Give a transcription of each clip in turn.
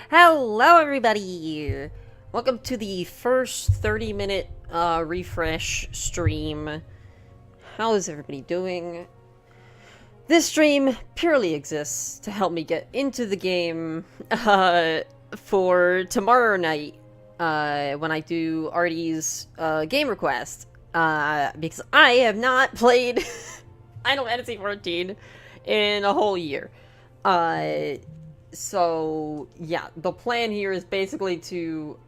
Hello, everybody! Welcome to the first 30-minute refresh stream. How is everybody doing? This stream purely exists to help me get into the game for tomorrow night when I do Artie's game request. Because I have not played Final Fantasy XIV in a whole year. So, yeah, the plan here is basically to,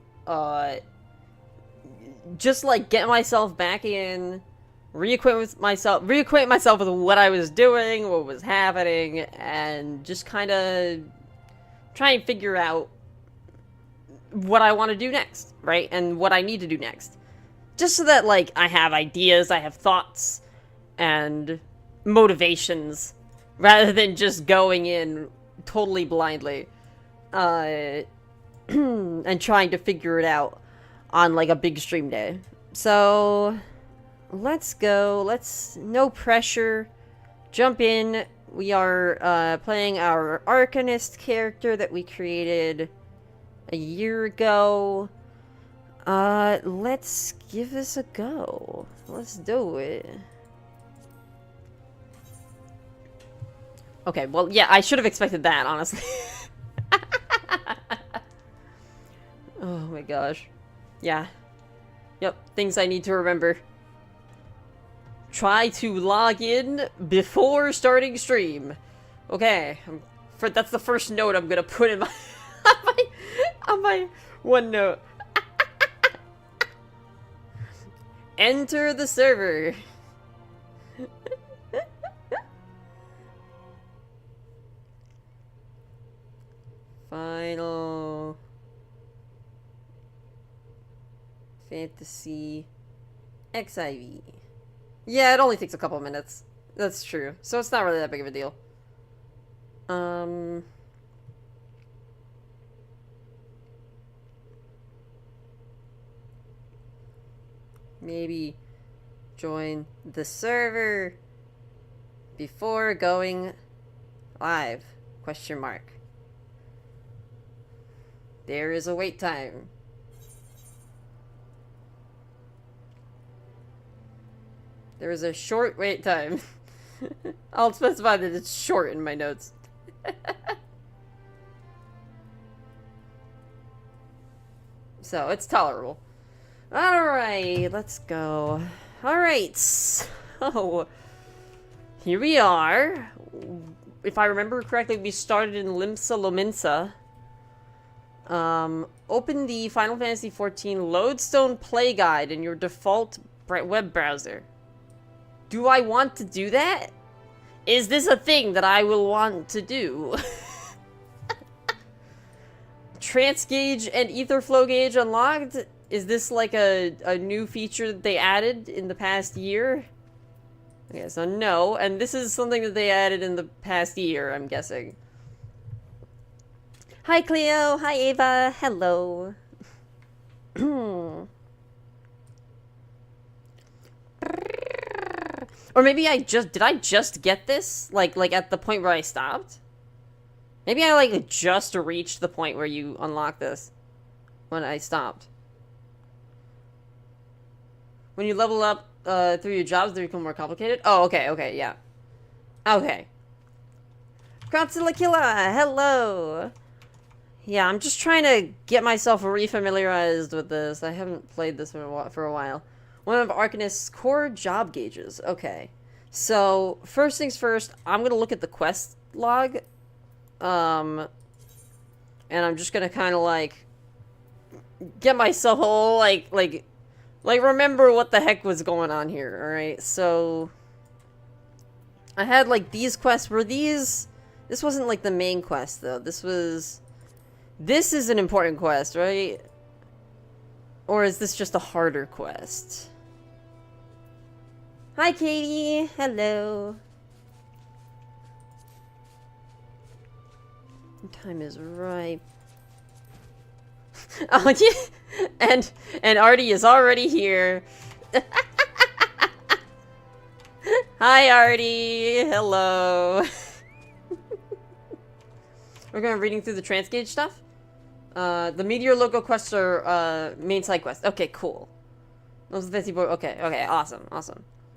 just, like, get myself back in, reacquaint myself with what I was doing, what was happening, and just kind of try and figure out what I want to do next, right? And what I need to do next. Just so that, like, I have ideas, I have thoughts, and motivations, rather than just going in totally blindly, and trying to figure it out on, like, a big stream day. So, let's go. No pressure, jump in. We are, playing our Arcanist character that we created a year ago. Let's give this a go. Let's do it. Okay, well, yeah, I should have expected that, honestly. Oh my gosh. Yeah. Yep, things I need to remember. Try to log in before starting stream. Okay, that's the first note I'm gonna put in my on my OneNote. Enter the server. Final Fantasy XIV. Yeah, it only takes a couple minutes. That's true. So it's not really that big of a deal. Maybe join the server before going live? Question mark. There is a wait time. There is a short wait time. I'll specify that it's short in my notes. So, it's tolerable. Alright, let's go. Alright, so... here we are. If I remember correctly, we started in Limsa Lominsa. Open the Final Fantasy XIV Lodestone Play Guide in your default web browser. Do I want to do that? Is this a thing that I will want to do? Transgauge and Etherflow Gauge unlocked? Is this like a new feature that they added in the past year? Okay, so no, and this is something that they added in the past year, I'm guessing. Hi Cleo, hi Ava, hello. Or maybe did I just get this? Like at the point where I stopped? Maybe I like just reached the point where you unlock this when I stopped. When you level up through your jobs, they become more complicated? Oh, okay, yeah. Okay. Godzilla Killa, hello! Yeah, I'm just trying to get myself refamiliarized with this. I haven't played this for a while. One of Arcanist's core job gauges. Okay. So, first things first, I'm gonna look at the quest log. And I'm just gonna kind of, like, get myself all, like, remember what the heck was going on here, alright? So, I had, like, these quests. Were these... This wasn't, like, the main quest, though. This was... This is an important quest, right? Or is this just a harder quest? Hi, Katie. Hello. Time is right. Oh, yeah. And Artie is already here. Hi, Artie. Hello. We're going reading through the transgauge stuff? The Meteor Loco quests are, main side quest. Okay, cool. Those are the 50 okay, awesome.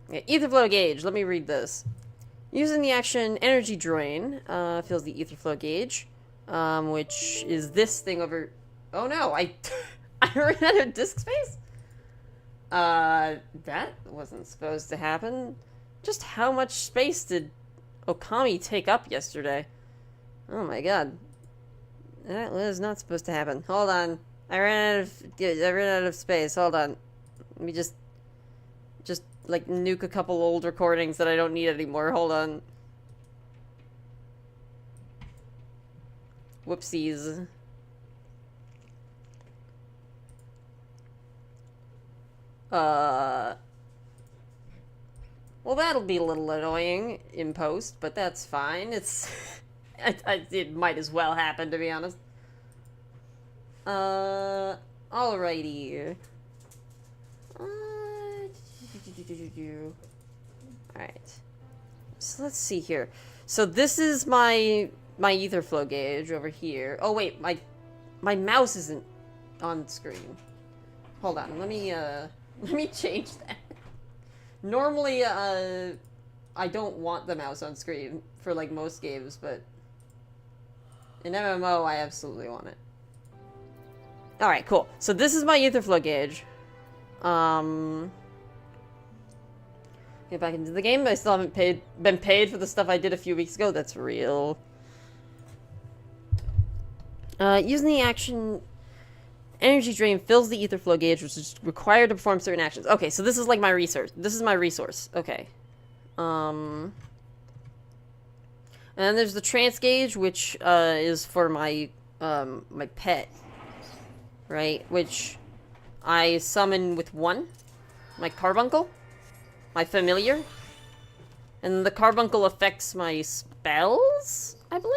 Okay, ether flow gauge. Let me read this. Using the action energy drain, fills the ether flow gauge, which is this thing over... Oh no, I ran out of disk space? That wasn't supposed to happen. Just how much space did Okami take up yesterday? Oh my god. That was not supposed to happen. Hold on. I ran out of space. Hold on. Let me just like nuke a couple old recordings that I don't need anymore. Hold on. Whoopsies. Well, that'll be a little annoying in post, but that's fine. It's... it might as well happen, to be honest. Alrighty. Alright. So let's see here. So this is my ether flow gauge over here. Oh wait, my mouse isn't on screen. Hold on, let me change that. Normally, I don't want the mouse on screen for, like, most games, but in MMO, I absolutely want it. Alright, cool. So this is my ether flow gauge. Get back into the game. I still haven't been paid for the stuff I did a few weeks ago. That's real. Using the action... Energy drain fills the ether flow gauge, which is required to perform certain actions. Okay, so this is like my resource. This is my resource. Okay. And then there's the trance gauge, which is for my my pet, right? Which I summon with one, my carbuncle, my familiar, and the carbuncle affects my spells, I believe.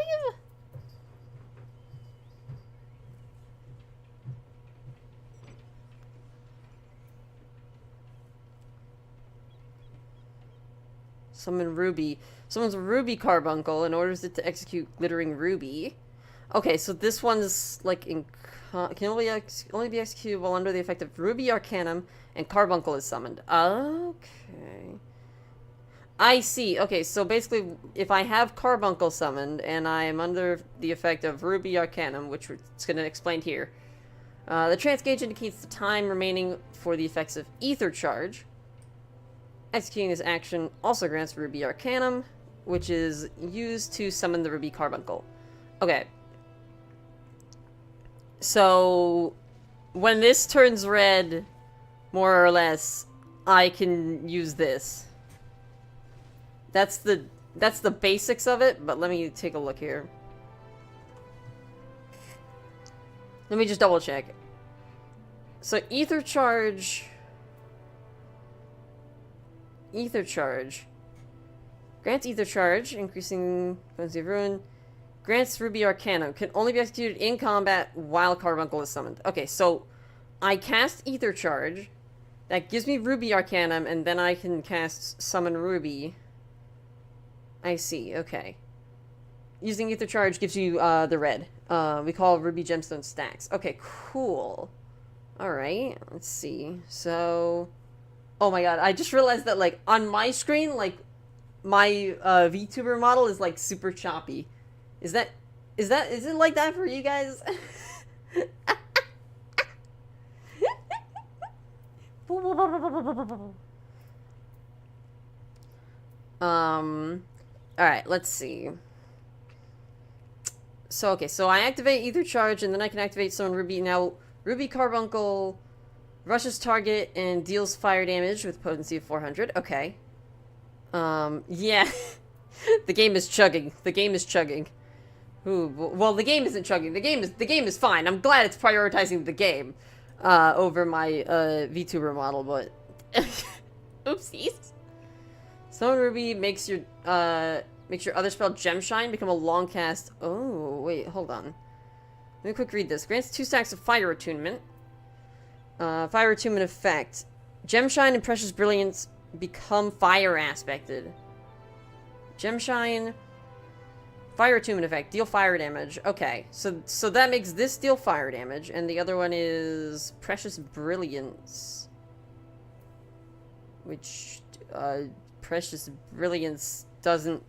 Summon Ruby. Summons Ruby Carbuncle and orders it to execute Glittering Ruby. Okay, so this one's like can only be executed while under the effect of Ruby Arcanum and Carbuncle is summoned. Okay. I see. Okay, so basically, if I have Carbuncle summoned and I am under the effect of Ruby Arcanum, which it's going to explain here, the trance gauge indicates the time remaining for the effects of Ether Charge. Executing this action also grants Ruby Arcanum, which is used to summon the Ruby Carbuncle. Okay. So, when this turns red, more or less, I can use this. That's the basics of it, but let me take a look here. Let me just double check. So, Ether Charge... Ether Charge. Grants Ether Charge, increasing potency of ruin. Grants Ruby Arcanum. Can only be executed in combat while Carbuncle is summoned. Okay, so I cast Ether Charge. That gives me Ruby Arcanum, and then I can cast Summon Ruby. I see, okay. Using Ether Charge gives you the red. We call Ruby Gemstone stacks. Okay, cool. Alright, let's see. So... Oh my god, I just realized that, like, on my screen, like, my VTuber model is, like, super choppy. Is it like that for you guys? Alright, let's see. So, okay, so I activate Ether Charge, and then I can activate Summon Ruby. Now, Ruby Carbuncle... rushes target and deals fire damage with potency of 400. Okay. Yeah. The game is chugging. The game is chugging. Ooh, well, the game isn't chugging. The game is fine. I'm glad it's prioritizing the game over my VTuber model, but oopsies. Summon Ruby makes your other spell Gemshine become a long cast. Oh, wait, hold on. Let me quick read this. Grants 2 stacks of fire attunement. Fire attunement effect. Gemshine and Precious Brilliance become fire aspected. Gemshine Fire attunement effect. Deal fire damage. Okay, so that makes this deal fire damage, and the other one is Precious Brilliance. Which, Precious Brilliance doesn't...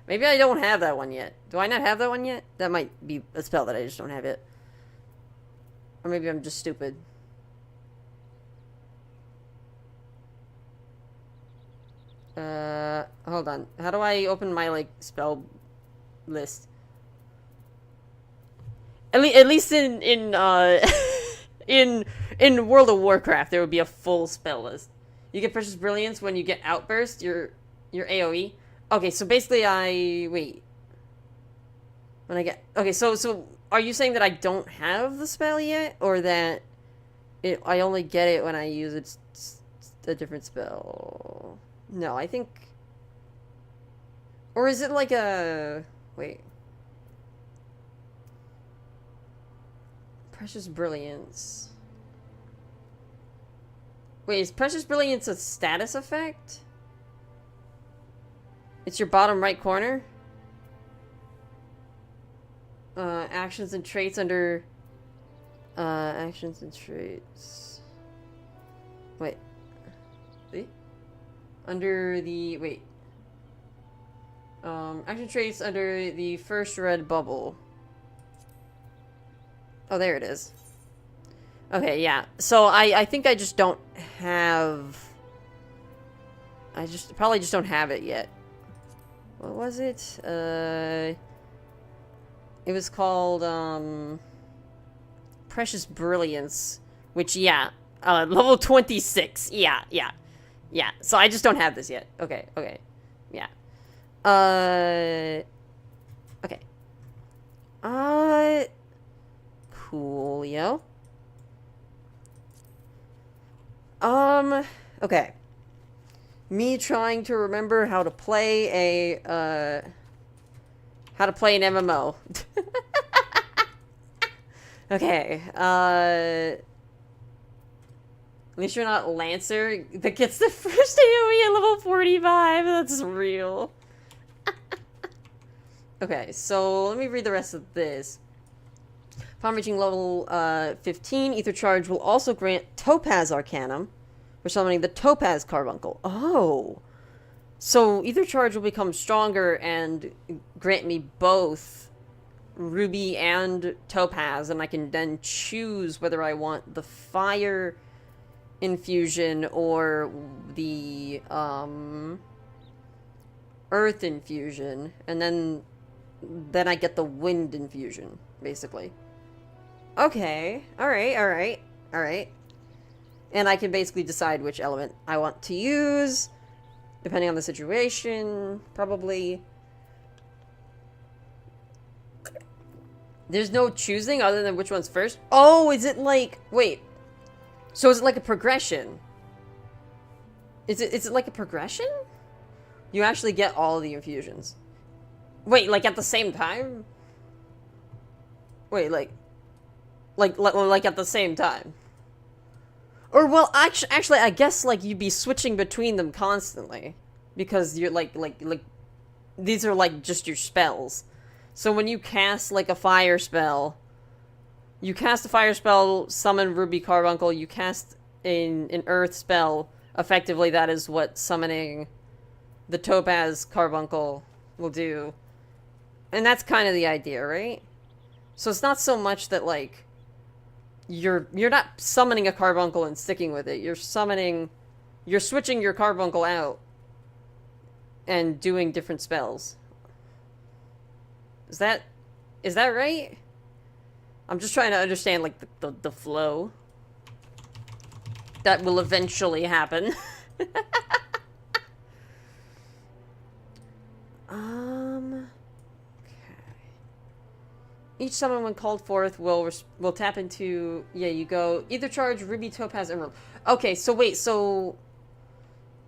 Maybe I don't have that one yet. Do I not have that one yet? That might be a spell that I just don't have yet. Or maybe I'm just stupid. Hold on. How do I open my, like, spell list? At least in in World of Warcraft, there would be a full spell list. You get Precious Brilliance when you get Outburst, your AoE. Okay, so basically wait. When I get... Okay, so are you saying that I don't have the spell yet? Or that I only get it when I use a different spell? No, I think... Or is it like a... Wait. Precious Brilliance. Wait, is Precious Brilliance a status effect? It's your bottom right corner? Actions and traits under... actions and traits... Wait. See? Under the... Wait. Action traits under the first red bubble. Oh, there it is. Okay, yeah. So I think I just don't have... probably just don't have it yet. What was it? It was called, Precious Brilliance. Which, yeah. Level 26. Yeah. So I just don't have this yet. Okay. Yeah. Okay. Coolio. Okay. Me trying to remember how to play an MMO. Okay, at least you're not Lancer that gets the first AoE at level 45. That's real. Okay, so let me read the rest of this. Upon reaching level 15, Ether Charge will also grant Topaz Arcanum for summoning the Topaz Carbuncle. Oh! So Ether Charge will become stronger and grant me both Ruby and Topaz, and I can then choose whether I want the Fire Infusion or the Earth Infusion, and then I get the Wind Infusion, basically. Okay, alright. And I can basically decide which element I want to use, depending on the situation, probably. There's no choosing other than which one's first? Oh, is it like... Wait. So is it like a progression? Is it like a progression? You actually get all of the infusions. Wait, like at the same time? Wait, like at the same time. Or, well, actually, I guess, like, you'd be switching between them constantly. Because you're, like, these are, like, just your spells. So when you cast, like, a fire spell, you cast a fire spell, summon Ruby Carbuncle, you cast an earth spell, effectively that is what summoning the Topaz Carbuncle will do. And that's kind of the idea, right? So it's not so much that, like... You're not summoning a carbuncle and sticking with it. You're switching your carbuncle out and doing different spells. Is that right? I'm just trying to understand, like, the flow that will eventually happen. Each summon when called forth will tap into... Yeah, you go... Either charge, Ruby, Topaz, Emerald. Okay, so wait, so...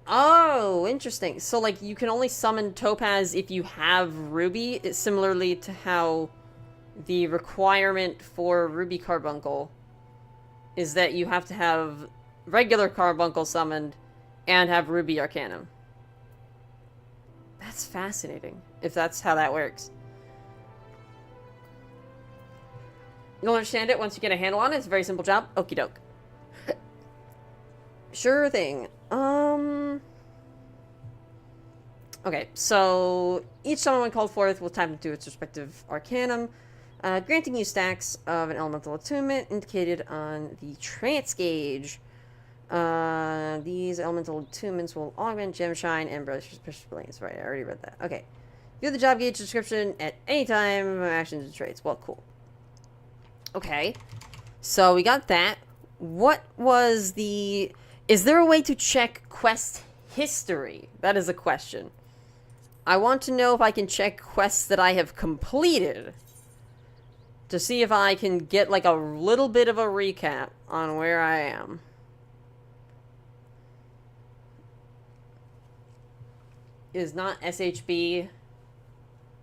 Oh, interesting. So, like, you can only summon Topaz if you have Ruby, similarly to how the requirement for Ruby Carbuncle is that you have to have regular Carbuncle summoned and have Ruby Arcanum. That's fascinating, if that's how that works. You'll understand it once you get a handle on it. It's a very simple job. Okie doke. Sure thing. Okay, so each summon when called forth will tap into its respective arcanum, granting you stacks of an elemental attunement indicated on the trance gauge. These elemental attunements will augment gem shine and precious brilliance. Right, I already read that. Okay. View the job gauge description at any time, actions and traits. Well, cool. Okay. So we got that. What was the... Is there a way to check quest history? That is a question. I want to know if I can check quests that I have completed to see if I can get like a little bit of a recap on where I am. Is not SHB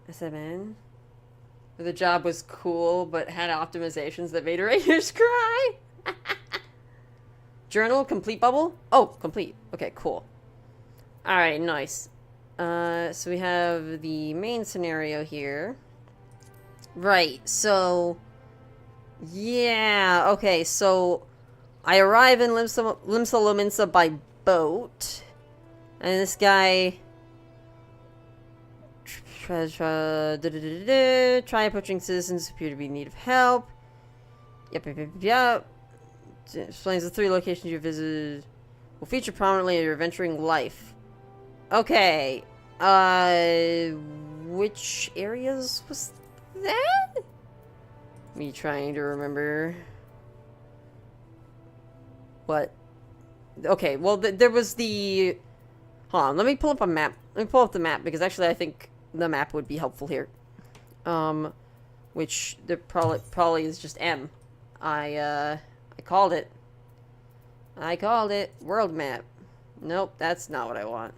SMN? The job was cool, but had optimizations that made Raiders cry. Journal, complete bubble? Oh, complete. Okay, cool. Alright, nice. So we have the main scenario here. Right, so... Yeah, okay, so... I arrive in Limsa Lominsa by boat. And this guy... Try approaching citizens who appear to be in need of help. Yep. Explains the 3 locations you visited will feature prominently in your adventuring life. Okay. Which areas was that? Me trying to remember. What? Okay, well, there was the... Hold on, let me pull up a map. Let me pull up the map, because actually I think the map would be helpful here. Which there probably is just M. I called it. I called it. World map. Nope, that's not what I want.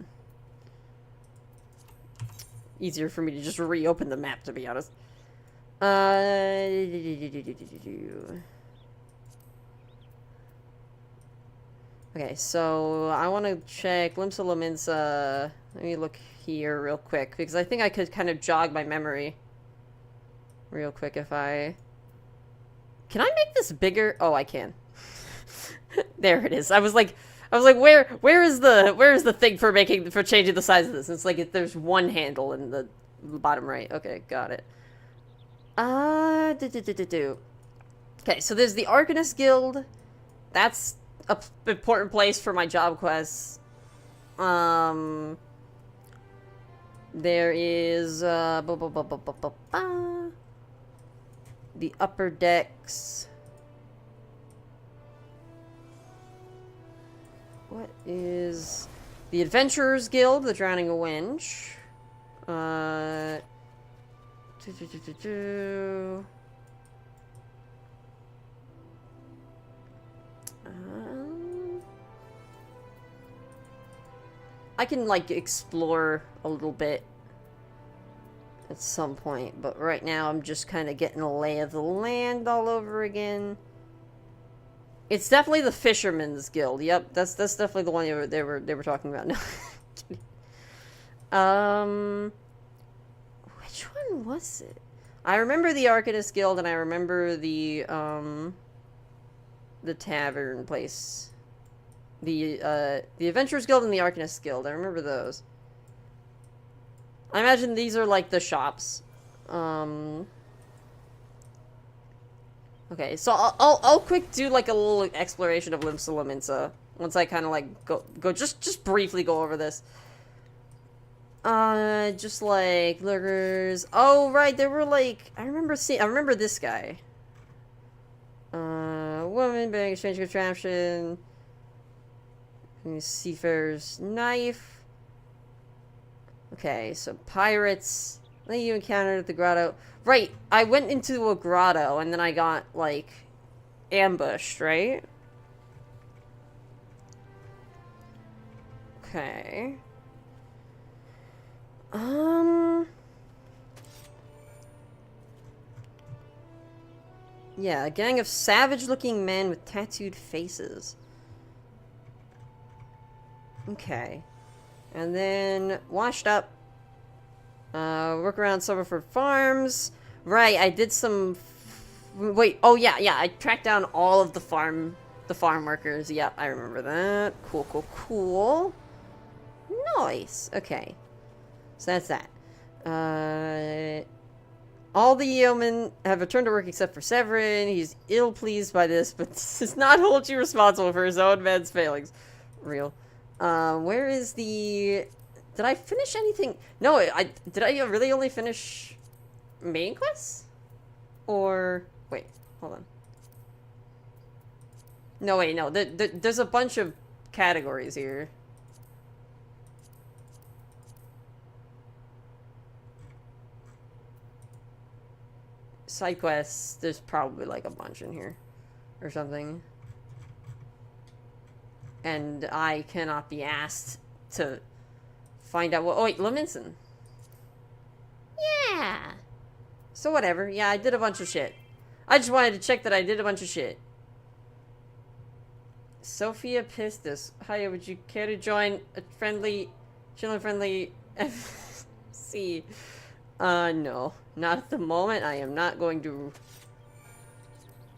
Easier for me to just reopen the map, to be honest. Okay, so I want to check Limsa Lominsa. Let me look here real quick, because I think I could kind of jog my memory real quick if I... Can I make this bigger? Oh, I can. There it is. I was like, where is the thing for changing the size of this? It's like there's one handle in the bottom right. Okay, got it. Okay, so there's the Arcanist Guild. That's a important place for my job quests. There is the upper decks. What is the Adventurers Guild? The Drowning Wench. I can like explore a little bit at some point, but right now I'm just kind of getting a lay of the land all over again. It's definitely the Fisherman's Guild. Yep, that's definitely the one they were talking about. No, which one was it? I remember the Arcanist Guild, and I remember the tavern place. The Adventurers Guild and the Arcanist Guild. I remember those. I imagine these are like the shops. Okay, so I'll quick do like a little exploration of Limsa Lominsa once I kind of like go just briefly go over this. Just like lurkers. Oh right, there were like I remember this guy. Woman bearing a strange contraption. Seafarer's knife. Okay, so pirates. That you encountered at the grotto. Right, I went into a grotto and then I got, like, ambushed, right? Okay. Yeah, a gang of savage-looking men with tattooed faces. Okay. And then, washed up. Work around Summerford Farms. Right, I did some Wait, oh yeah, I tracked down all of the farm workers. Yep, I remember that. Cool. Nice. Okay. So that's that. All the yeomen have returned to work except for Severin. He's ill-pleased by this, but does not hold you responsible for his own man's failings. Real. Where is the... Did I finish anything? No, did I really only finish main quests? Or... Wait, hold on. No, wait, no. There's a bunch of categories here. Side quests, there's probably like a bunch in here. Or something. And I cannot be asked to find out what... Oh, wait, Leminson. Yeah. So whatever. Yeah, I did a bunch of shit. I just wanted to check that I did a bunch of shit. Sophia Pistis. Hiya, would you care to join a friendly, chillin' FC? No. Not at the moment. I am not going to...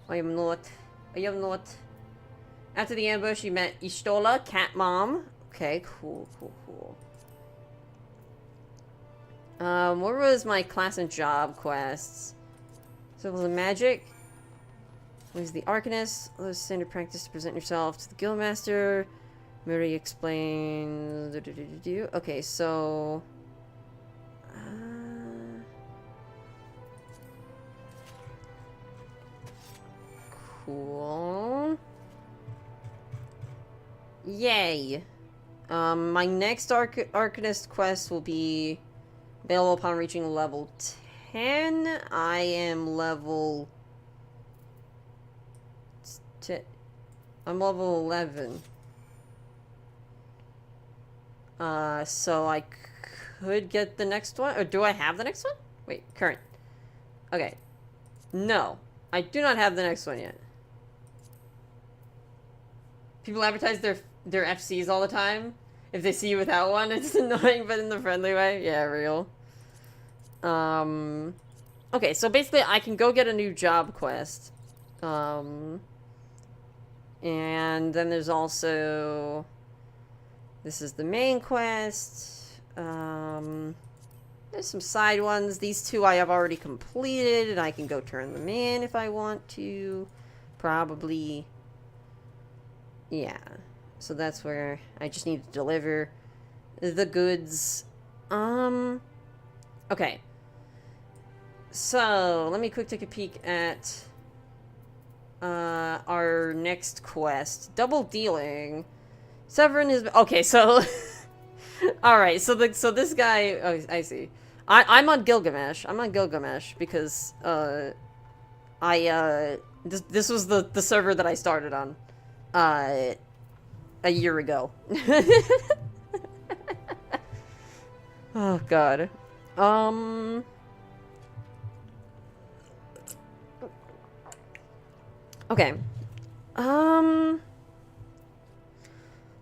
I am not. After the ambush, you met Ishtola, cat mom. Okay, cool. What was my class and job quests? Symbols of magic. What is the Arcanist? Let's standard practice to present yourself to the Guildmaster. Mary explains. Okay, so. Cool. Yay. My next Arcanist quest will be available upon reaching level 10. I am level... I'm level 11. So I could get the next one? Or do I have the next one? Wait, current. Okay. No. I do not have the next one yet. People advertise their FCs all the time. If they see you without one, it's annoying, but in the friendly way. Yeah, real. Okay, so basically I can go get a new job quest. And then there's also... This is the main quest. There's some side ones. These two I have already completed, and I can go turn them in if I want to. Probably... Yeah. So that's where I just need to deliver the goods. Okay. So, let me quick take a peek at our next quest. Double dealing. Severin is... Okay, so... Alright, so this guy... Oh, I see. I'm on Gilgamesh. I'm on Gilgamesh because, this was the server that I started on. A year ago. Oh, God. Okay.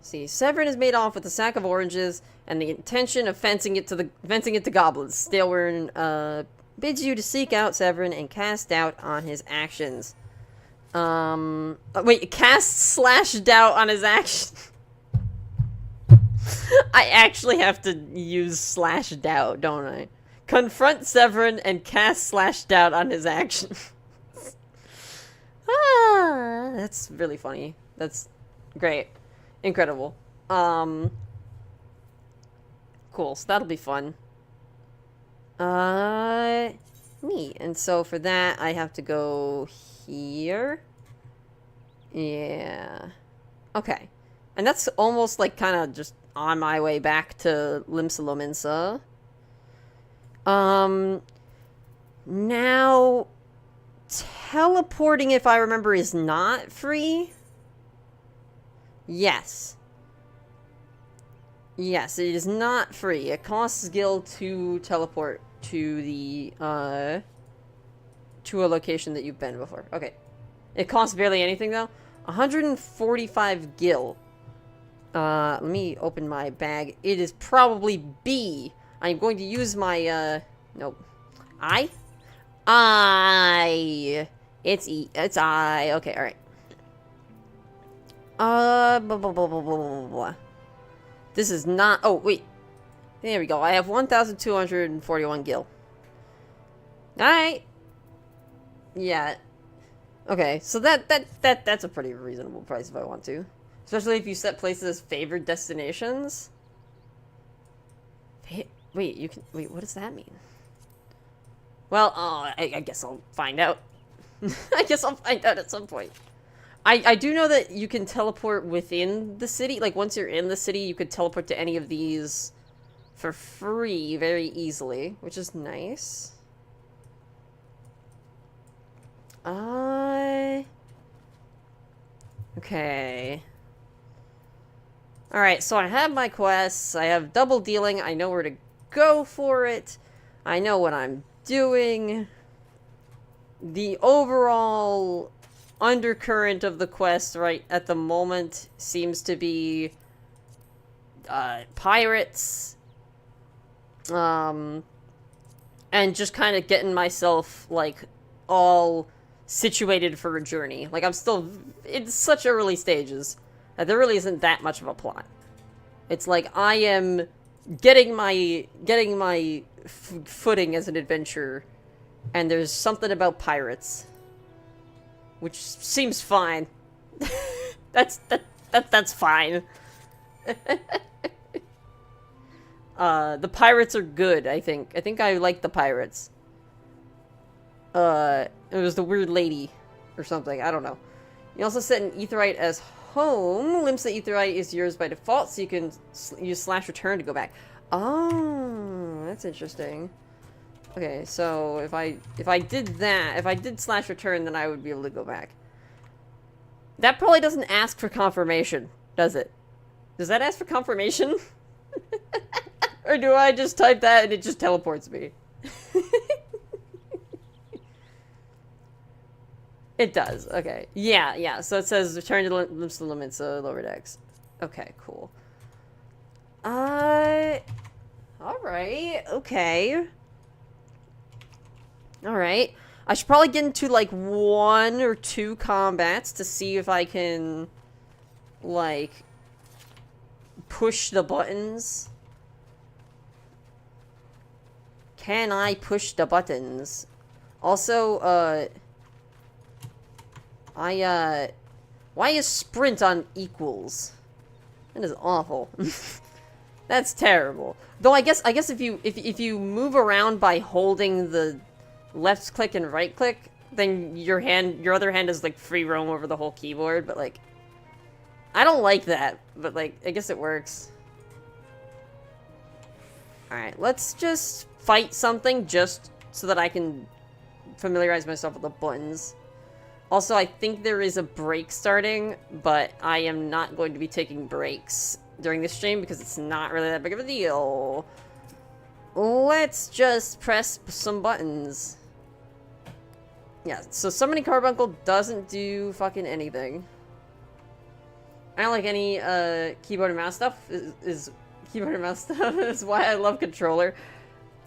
See, Severin is made off with a sack of oranges and the intention of fencing it to goblins. Stalewern, bids you to seek out Severin and cast doubt on his actions. Wait, cast / doubt on his actions. I actually have to use / doubt, don't I? Confront Severin and cast / doubt on his actions. That's really funny. That's great. Incredible. Cool, so that'll be fun. Neat. And so for that, I have to go here. Yeah. Okay. And that's almost like kind of just on my way back to Limsa Lominsa. Now, teleporting, if I remember, is not free. Yes. Yes, it is not free. It costs Gil to teleport to the, to a location that you've been before. Okay. It costs barely anything, though. 145 Gil. Let me open my bag. It is probably B. I'm going to use my, nope. I It's E. It's I. Okay, alright. Blah, blah, blah, blah, blah, blah, blah. This is not... Oh, wait. There we go. I have 1,241 gil. Alright. Yeah. Okay, so that's a pretty reasonable price if I want to. Especially if you set places as favored destinations. Wait, you can... Wait, what does that mean? Well, I guess I'll find out. I guess I'll find out at some point. I do know that you can teleport within the city. Like, once you're in the city, you could teleport to any of these for free very easily, which is nice. Okay. Alright, so I have my quests. I have double dealing. I know where to go for it. I know what I'm doing. The overall undercurrent of the quest right at the moment seems to be pirates. And just kind of getting myself, like, all situated for a journey. Like, I'm still in such early stages that there really isn't that much of a plot. It's like I am getting my footing as an adventurer, and there's something about pirates, which seems fine. that's fine. The pirates are good, I think. I think I like the pirates. It was the weird lady or something. I don't know. You also set an aetheryte as home. Limsa aetheryte is yours by default, so you can use /return to go back. Oh, that's interesting. Okay, so if I did that, if I did /return, then I would be able to go back. That probably doesn't ask for confirmation, does it? Does that ask for confirmation? Or do I just type that and it just teleports me? It does. Okay. Yeah. So it says return to the limits of lower decks. Okay, cool. Alright. Okay. Alright. I should probably get into, like, 1 or 2 combats to see if I can, like, push the buttons. Can I push the buttons? Also, why is sprint on equals? That is awful. That's terrible. Though I guess if you move around by holding the left click and right click, then your other hand is like free roam over the whole keyboard, but like I don't like that, but like I guess it works. Alright, let's just fight something just so that I can familiarize myself with the buttons. Also, I think there is a break starting, but I am not going to be taking breaks during this stream because it's not really that big of a deal. Let's just press some buttons. Yeah, so summoning Carbuncle doesn't do fucking anything. I don't like any keyboard and mouse stuff. Is keyboard and mouse stuff is why I love controller.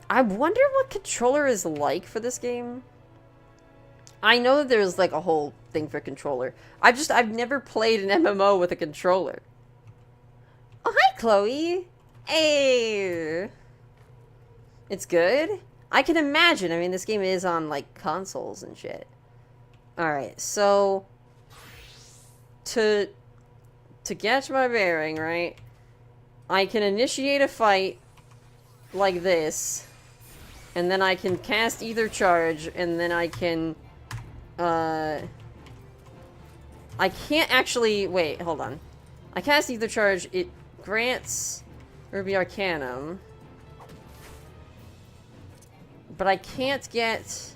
I wonder what controller is like for this game. I know there's like a whole thing for controller. I've never played an MMO with a controller. Oh, hi, Chloe. Hey. It's good? I can imagine. I mean, this game is on, like, consoles and shit. Alright, so... To catch my bearing, right? I can initiate a fight like this. And then I can cast either charge, and then I can... I can't actually... Wait, hold on. I cast either charge, it grants Ruby Arcanum. But I can't get...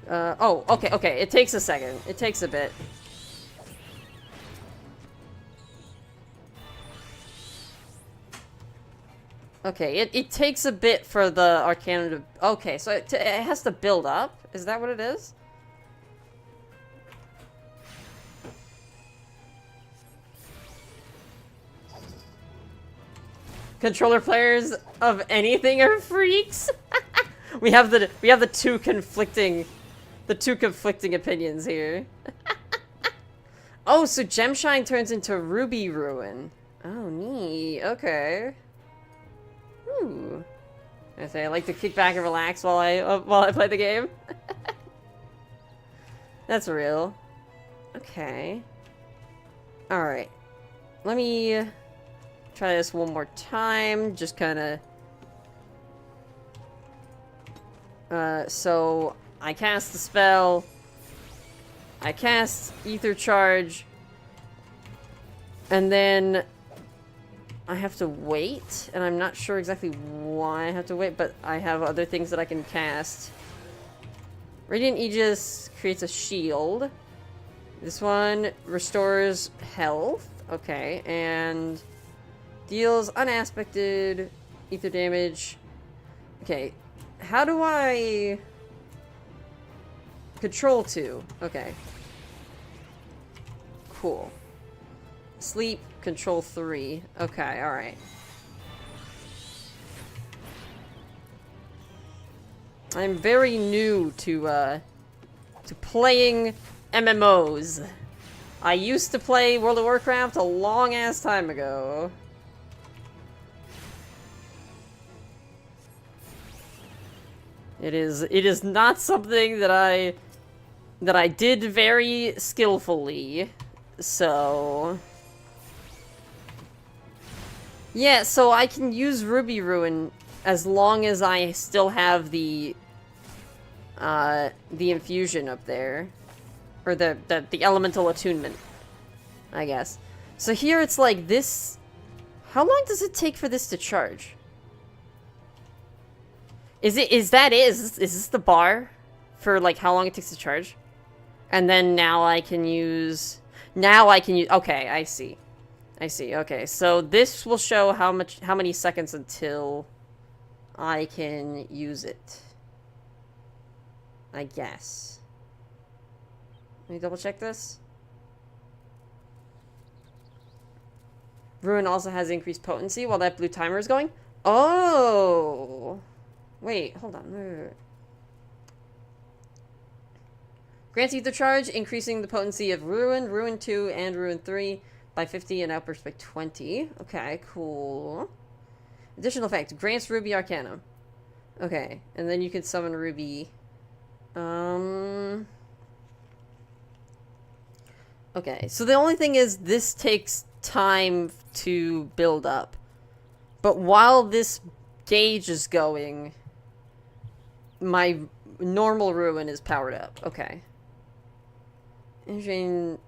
oh, okay. It takes a second. It takes a bit. Okay, it takes a bit for the Arcanum to... Okay, so it has to build up? Is that what it is? Controller players of anything are freaks. we have the two conflicting the two conflicting opinions here. Oh, so Gemshine turns into Ruby Ruin. Oh, neat. Okay. Ooh. I say I like to kick back and relax while I play the game. That's real. Okay. All right. Let me try this one more time. Just kind of. So I cast the spell. I cast Ether Charge. And then I have to wait, and I'm not sure exactly why I have to wait, but I have other things that I can cast. Radiant Aegis creates a shield. This one restores health. Okay, and deals unaspected ether damage. Okay, how do I... Control 2. Okay. Cool. Sleep, control 3. Okay, alright. I'm very new to playing MMOs. I used to play World of Warcraft a long-ass time ago. It is not something that I did very skillfully. So yeah, so I can use Ruby Ruin as long as I still have the infusion up there. Or the elemental attunement, I guess. So here it's like this. How long does it take for this to charge? Is this the bar for like how long it takes to charge? And then now I can use, okay, I see. Okay, so this will show how many seconds until I can use it. I guess. Let me double check this. Ruin also has increased potency while that blue timer is going. Oh! Wait, hold on. Wait. Grants Ether Charge, increasing the potency of Ruin, Ruin 2, and Ruin 3 by 50 and outburst by 20. Okay, cool. Additional effect. Grants Ruby Arcanum. Okay, and then you can summon Ruby. Okay, so the only thing is this takes time to build up. But while this gauge is going, my normal Ruin is powered up. Okay. Engine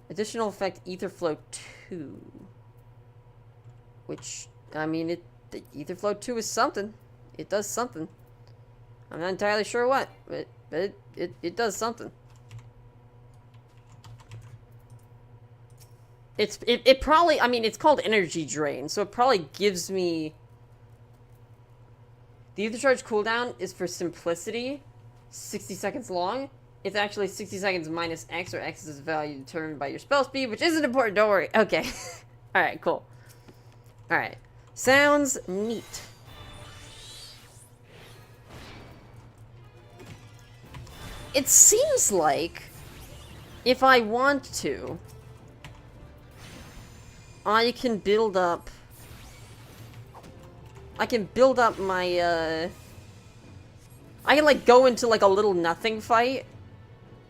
additional effect Ether Flow 2. Which, I mean, the Ether Flow 2 is something. It does something. I'm not entirely sure what, but it does something. It probably, I mean, it's called Energy Drain, so it probably gives me... The Ether Charge cooldown is for simplicity, 60 seconds long. It's actually 60 seconds minus X, or X is a value determined by your spell speed, which isn't important, don't worry. Okay. Alright, cool. Alright. Sounds neat. It seems like, if I want to, I can build up my, I can, like, go into, like, a little nothing fight,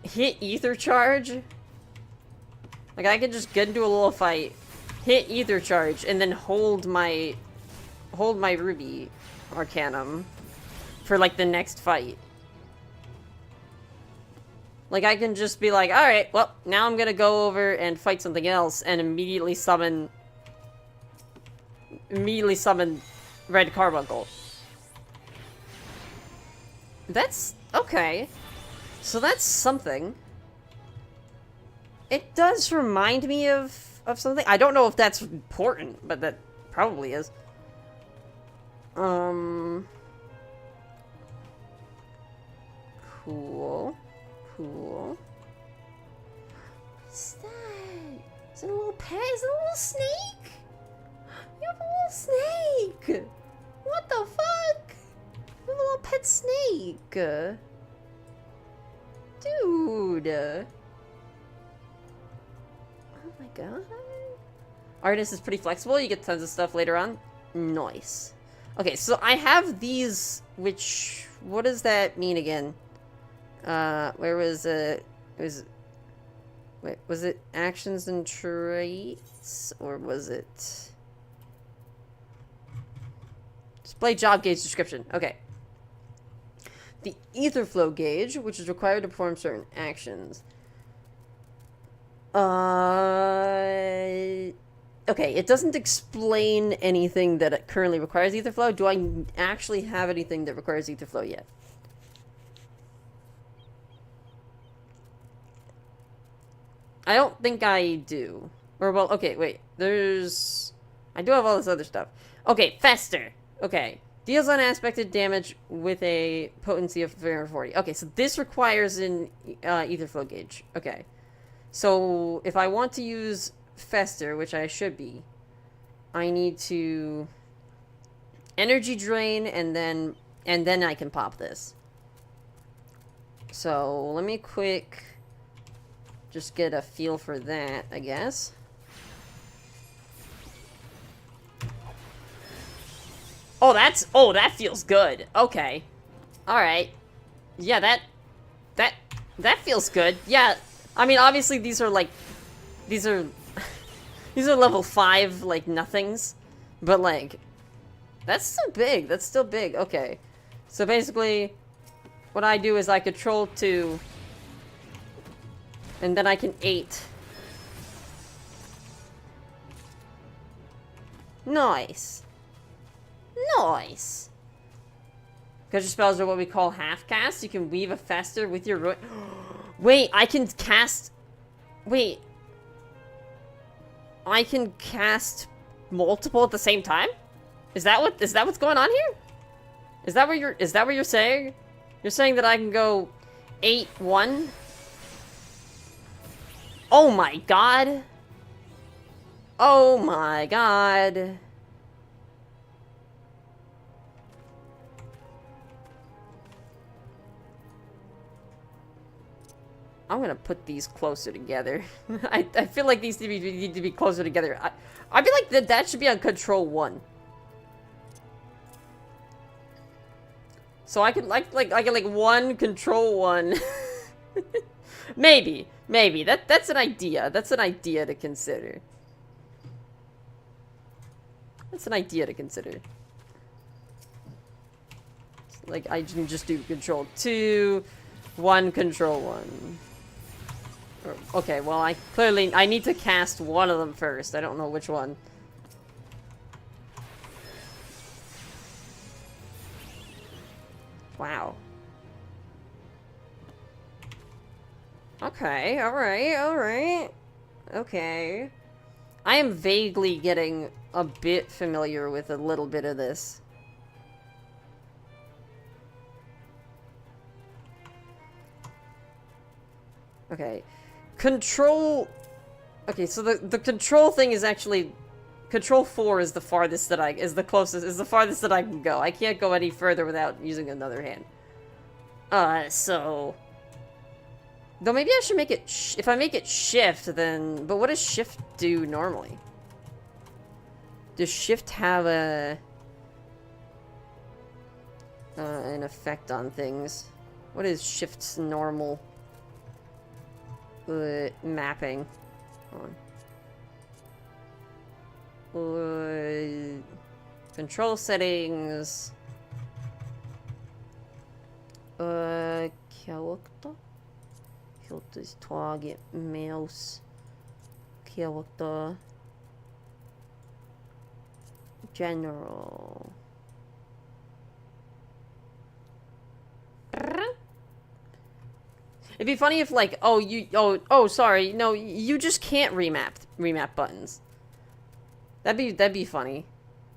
hit Ether Charge, like, I can just get into a little fight, hit Ether Charge, and then hold my Ruby Arcanum for, like, the next fight. Like, I can just be like, alright, well, now I'm gonna go over and fight something else, and immediately summon Red Carbuncle. That's... okay. So that's something. It does remind me of something. I don't know if that's important, but that probably is. Cool. Cool. What's that? Is it a little pet? Is it a little snake? You have a little snake! What the fuck? You have a little pet snake. Dude. Oh my god. Artist is pretty flexible. You get tons of stuff later on. Nice. Okay, so I have these, which... What does that mean again? Where was it? Wait, was it actions and traits? Or was it... Display job gauge description. Okay. The ether flow gauge, which is required to perform certain actions. Okay, it doesn't explain anything that it currently requires ether flow. Do I actually have anything that requires ether flow yet? I don't think I do. Or, well, okay, wait. I do have all this other stuff. Okay, Fester. Okay. Deals unaspected damage with a potency of 340. Okay, so this requires an ether flow gauge. Okay. So, if I want to use Fester, which I should be, I need to energy drain and then I can pop this. So, let me quick just get a feel for that, I guess. Oh, that feels good. Okay. Alright. Yeah, that feels good. Yeah, I mean, obviously these are level 5, like, nothings. But, like, that's still big. That's still big. Okay. So, basically, what I do is I control 2. And then I can 8. Nice. Nice. Because your spells are what we call half-cast. You can weave a Fester with your... Wait, I can cast... Wait. I can cast multiple at the same time? Is that what's going on here? Is that what you're saying? You're saying that I can go 8-1? Oh my god. Oh my god. I'm gonna put these closer together. I feel like these need to be closer together. I feel like that should be on control 1. So I could I get like 1 control 1. Maybe that's an idea. That's an idea to consider. That's an idea to consider. Like I can just do control 2, 1 control 1. Okay, well, I need to cast one of them first. I don't know which one. Wow. Okay, alright. Okay. I am vaguely getting a bit familiar with a little bit of this. Okay. Control... Okay, so the control thing is actually... Control 4 is the farthest that is the farthest that I can go. I can't go any further without using another hand. So... Though maybe I should make it... if I make it shift, then... But what does shift do normally? Does shift have an effect on things? What is shift's normal... mapping? Hold on. Control settings. Character. Filters, target, mouse. Character. General. It'd be funny if, like, sorry, no, you just can't remap buttons. That'd be funny.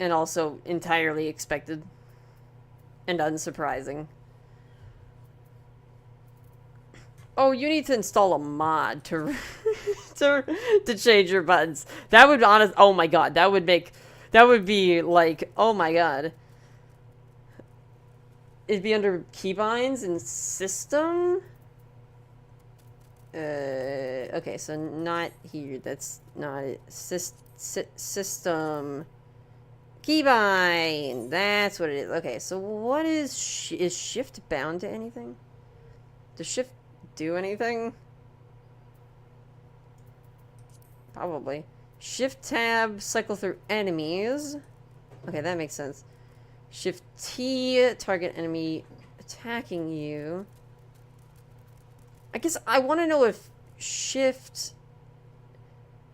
And also entirely expected. And unsurprising. Oh, you need to install a mod to to change your buttons. That would oh my god, that would be like, oh my god. It'd be under keybinds and system? Okay, so not here. That's not it. System keybind. That's what it is. Okay, so what is shift bound to anything? Does shift do anything? Probably. Shift tab, cycle through enemies. Okay, that makes sense. Shift T, target enemy attacking you. I guess I want to know if shift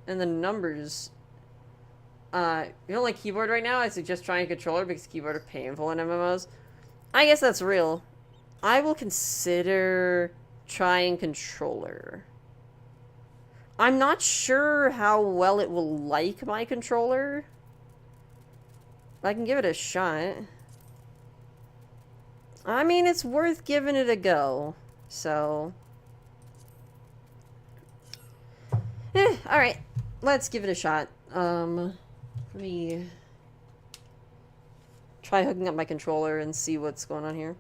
and the numbers. You don't like keyboard right now? I suggest trying a controller because keyboard are painful in MMOs. I guess that's real. I will consider trying controller. I'm not sure how well it will like my controller. I can give it a shot. I mean, it's worth giving it a go. So. Alright. Let's give it a shot. Let me try hooking up my controller and see what's going on here.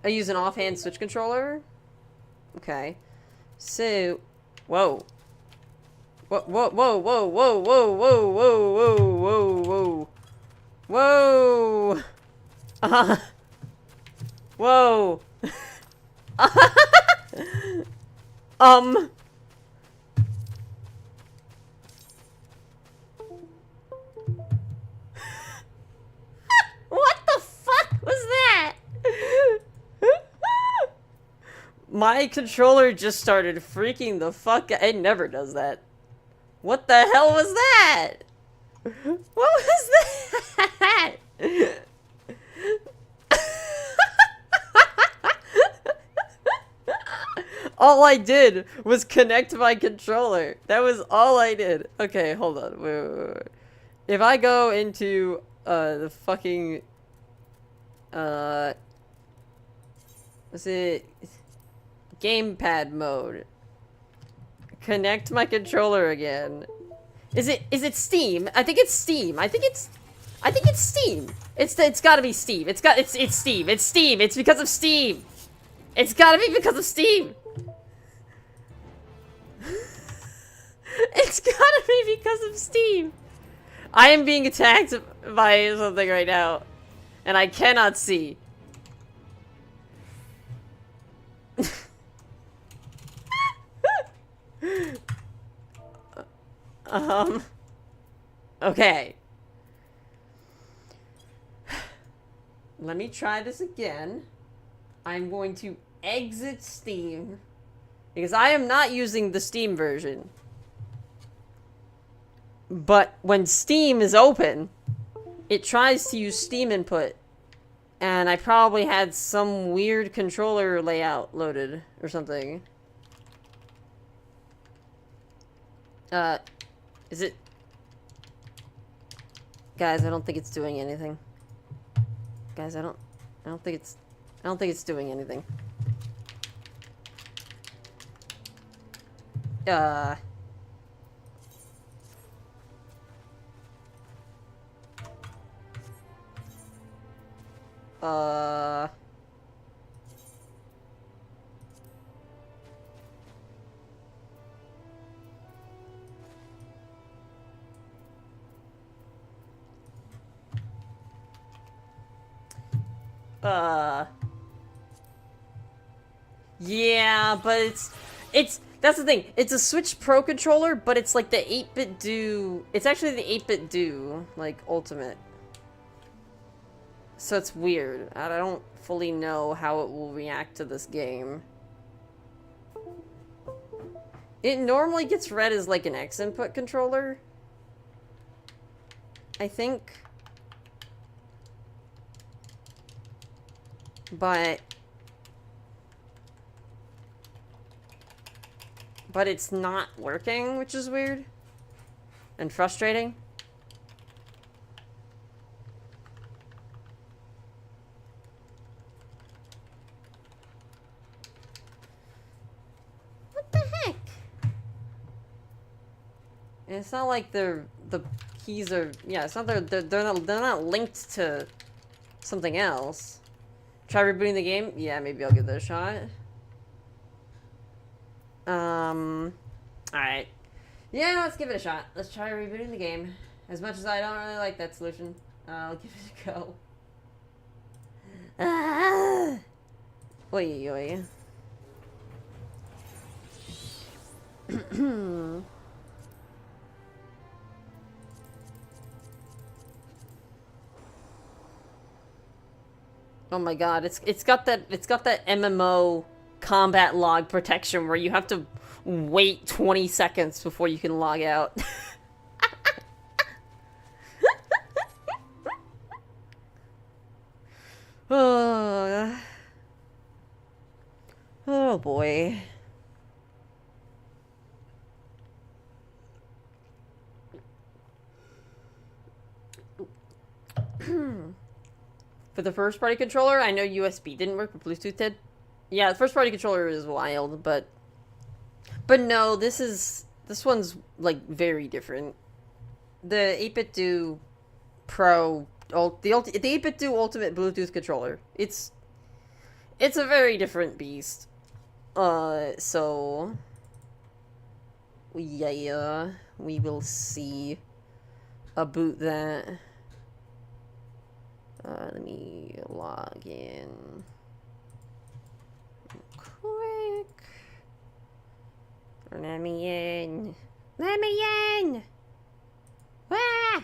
I use an offhand Switch controller. Okay. So. Whoa. Whoa, whoa, whoa, whoa, whoa, whoa, whoa, whoa, whoa, whoa, whoa. Whoa. Whoa. What the fuck was that? My controller just started freaking the fuck out. It never does that. What the hell was that? What was that? All I did was connect my controller. That was all I did. Okay, hold on. Wait. If I go into the fucking let's see, gamepad mode. Connect my controller again. Is it Steam? I think it's Steam. I think it's Steam. It's gotta be Steam. It's Steam. It's Steam. It's because of Steam. It's gotta be because of Steam. It's gotta be because of Steam. I am being attacked by something right now, and I cannot see. Okay. Let me try this again. I'm going to exit Steam because I am not using the Steam version. But when Steam is open, it tries to use Steam input. And I probably had some weird controller layout loaded or something. Is it? Guys, I don't think it's doing anything. Guys, I don't think it's doing anything. Yeah, but it's that's the thing. It's a Switch Pro controller, but it's like the 8-bit do. It's actually the 8-bit do, like Ultimate. So it's weird. I don't fully know how it will react to this game. It normally gets read as like an X input controller, I think. But it's not working, which is weird and frustrating. What the heck? And it's not like the keys are, yeah, it's not they're not linked to something else. Try rebooting the game? Yeah, maybe I'll give that a shot. Alright. Yeah, let's give it a shot. Let's try rebooting the game. As much as I don't really like that solution, I'll give it a go. Ah! Oi, oi. Oh my god, it's got that MMO combat log protection where you have to wait 20 seconds before you can log out. Oh, oh boy. For the first party controller, I know USB didn't work, but Bluetooth did. Yeah, the first party controller is wild, but no, this one's like very different. The 8-bit do Pro, the 8-bit do Ultimate Bluetooth controller. It's a very different beast. So yeah, we will see about that. Let me log in quick. Let me in. Let me in. Ah!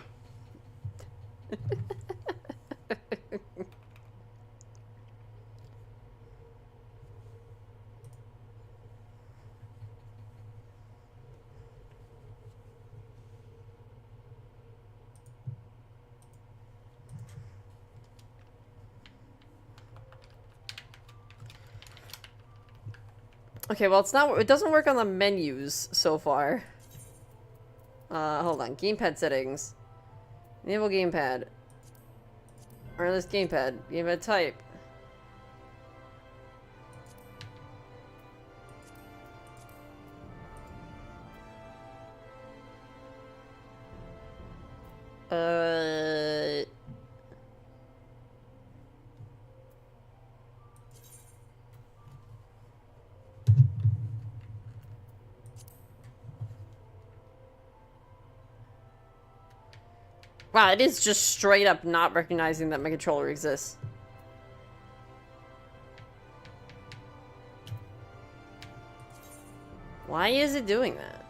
Okay, well, it doesn't work on the menus so far. Hold on. Gamepad settings. Enable gamepad. Wireless gamepad. Gamepad type. Wow, it is just straight up not recognizing that my controller exists. Why is it doing that?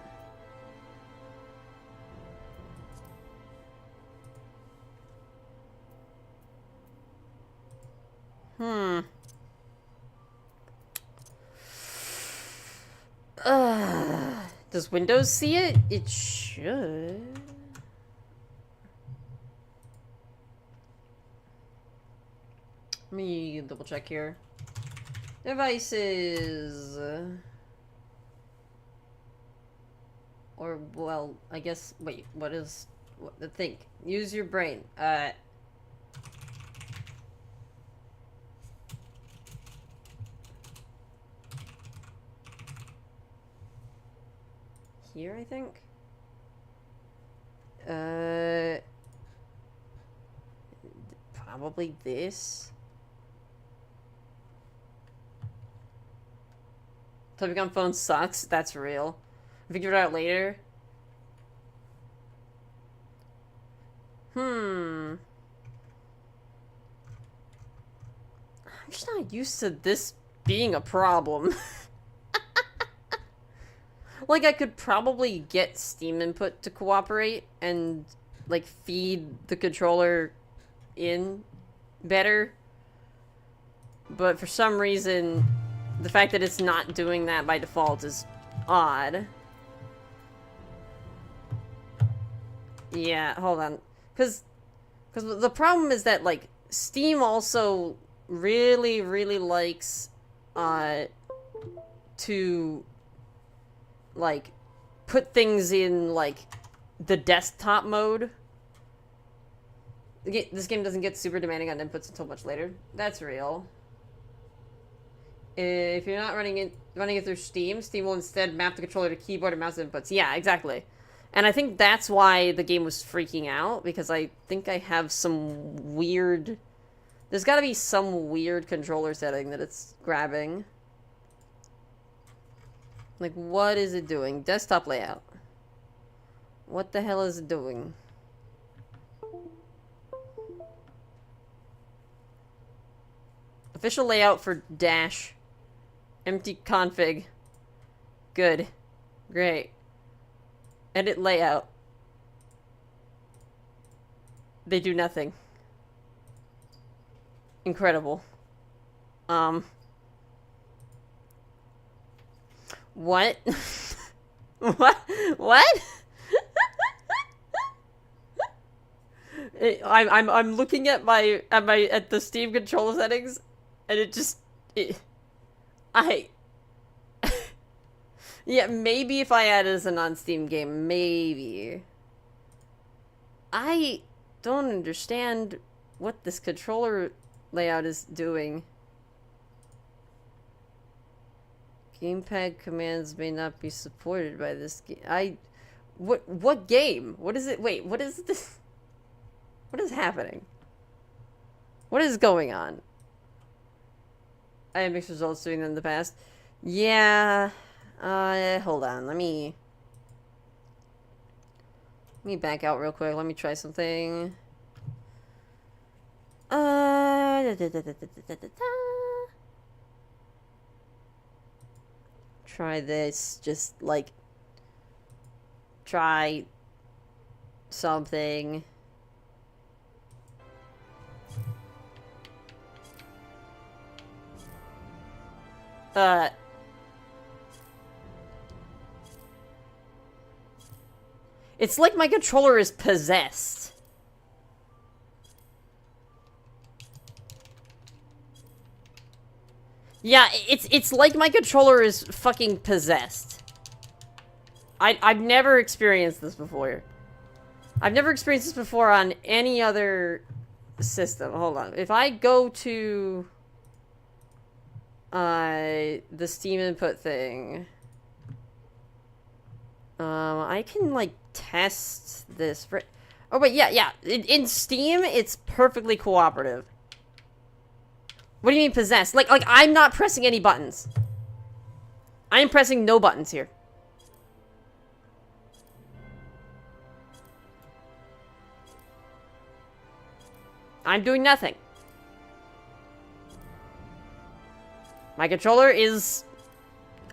Does Windows see it? It should. Let me double check here. Devices. Or, well, I guess, wait, what the thing? Use your brain. Here, I think? Probably this. Typing on phone sucks. That's real. Figure it out later. I'm just not used to this being a problem. Like, I could probably get Steam input to cooperate and, like, feed the controller in better. But for some reason, the fact that it's not doing that by default is odd. Yeah, hold on. Because the problem is that, like, Steam also really, really likes, to, like, put things in, like, the desktop mode. This game doesn't get super demanding on inputs until much later. That's real. If you're not running it through Steam, Steam will instead map the controller to keyboard and mouse inputs. Yeah, exactly. And I think that's why the game was freaking out, because I think I have some weird... There's gotta be some weird controller setting that it's grabbing. Like, what is it doing? Desktop layout. What the hell is it doing? Official layout for dash. Empty config. Good. Great. Edit layout. They do nothing. Incredible. What? What? What? I'm looking at the Steam controller settings, and it just yeah, maybe if I add it as a non-Steam game, maybe. I don't understand what this controller layout is doing. Gamepad commands may not be supported by this game. What game? What is it? Wait, what is this? What is happening? What is going on? I had mixed results doing that in the past. Yeah. Hold on. Let me back out real quick. Let me try something. Try this. Just like try something. It's like my controller is possessed. Yeah, it's like my controller is fucking possessed. I've never experienced this before. I've never experienced this before on any other system. Hold on. If I go to the Steam input thing, I can like test this for. Oh wait, yeah. In Steam, it's perfectly cooperative. What do you mean possessed? Like I'm not pressing any buttons. I am pressing no buttons here. I'm doing nothing. My controller is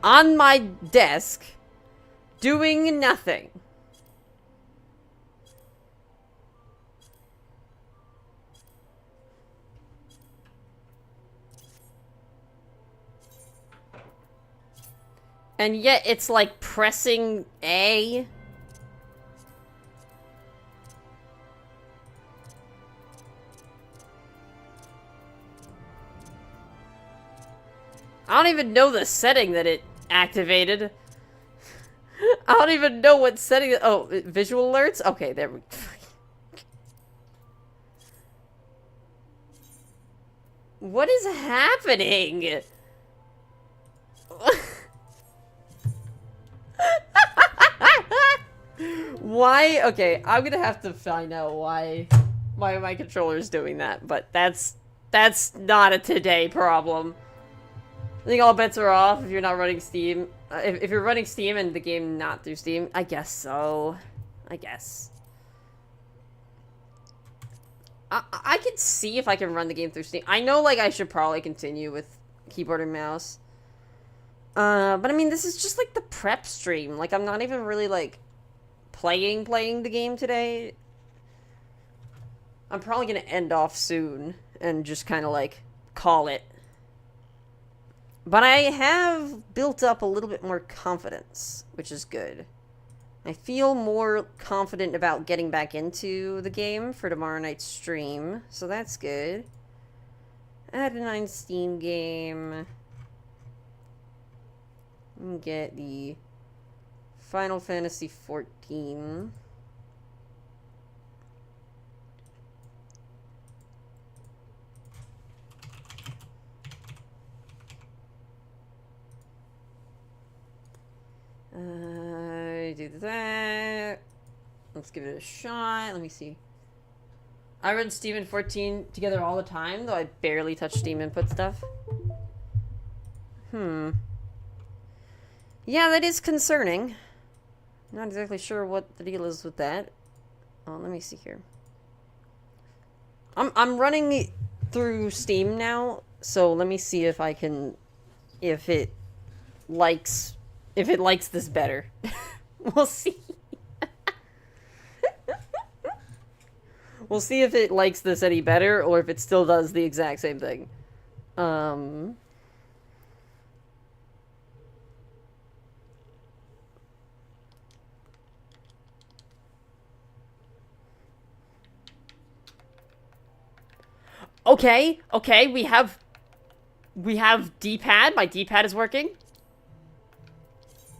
on my desk doing nothing. And yet it's like pressing A. I don't even know the setting that it activated. I don't even know what setting. Oh, visual alerts? Okay, there we go. What is happening? Why? Okay, I'm gonna have to find out why my controller is doing that, but that's not a today problem. I think all bets are off if you're not running Steam. If you're running Steam and the game not through Steam, I guess so. I guess. I can see if I can run the game through Steam. I know, like, I should probably continue with keyboard and mouse. But I mean, this is just, like, the prep stream. Like, I'm not even really, like, playing the game today. I'm probably gonna end off soon and just kind of, like, call it. But I have built up a little bit more confidence, which is good. I feel more confident about getting back into the game for tomorrow night's stream, so that's good. Add a 9 Steam game. Get the Final Fantasy XIV. Do that. Let's give it a shot. Let me see. I run Steam and 14 together all the time, though I barely touch Steam input stuff. Yeah, that is concerning. Not exactly sure what the deal is with that. Oh, let me see here. I'm running through Steam now, so let me see if I can if it likes this better. We'll see. We'll see if it likes this any better or if it still does the exact same thing. Okay, we have D-pad. My D-pad is working.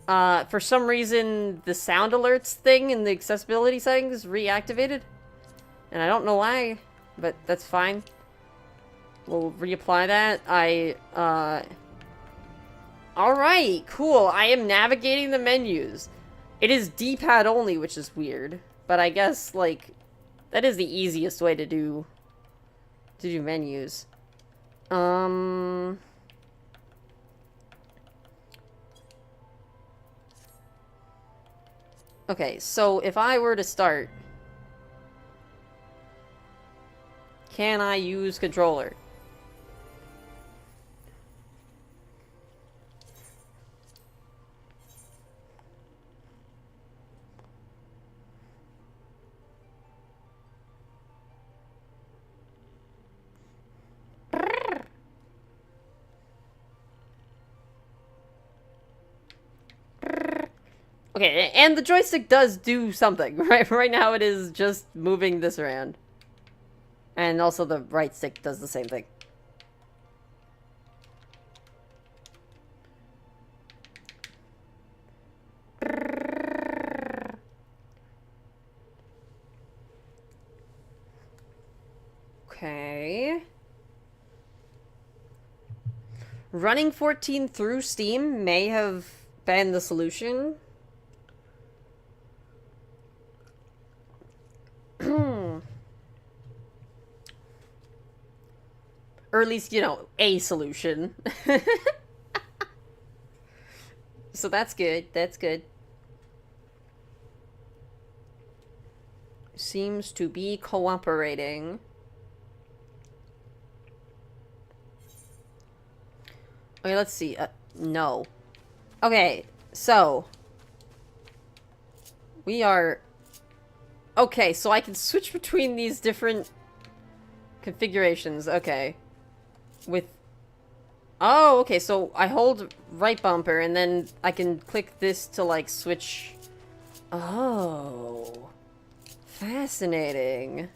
For some reason, the sound alerts thing in the accessibility settings reactivated. And I don't know why, but that's fine. We'll reapply that. Alright, cool. I am navigating the menus. It is D-pad only, which is weird. But I guess, like, that is the easiest way to do menus. Okay, so if I were to start, can I use controller? Okay, and the joystick does do something, right? Right now it is just moving this around. And also the right stick does the same thing. Okay. Running 14 through Steam may have been the solution. Or at least, you know, a solution. So that's good. That's good. Seems to be cooperating. Okay, let's see. No. Okay, so. We are... Okay, so I can switch between these different configurations. Okay. With... Oh, okay, so I hold right bumper, and then I can click this to, like, switch... Oh. Fascinating.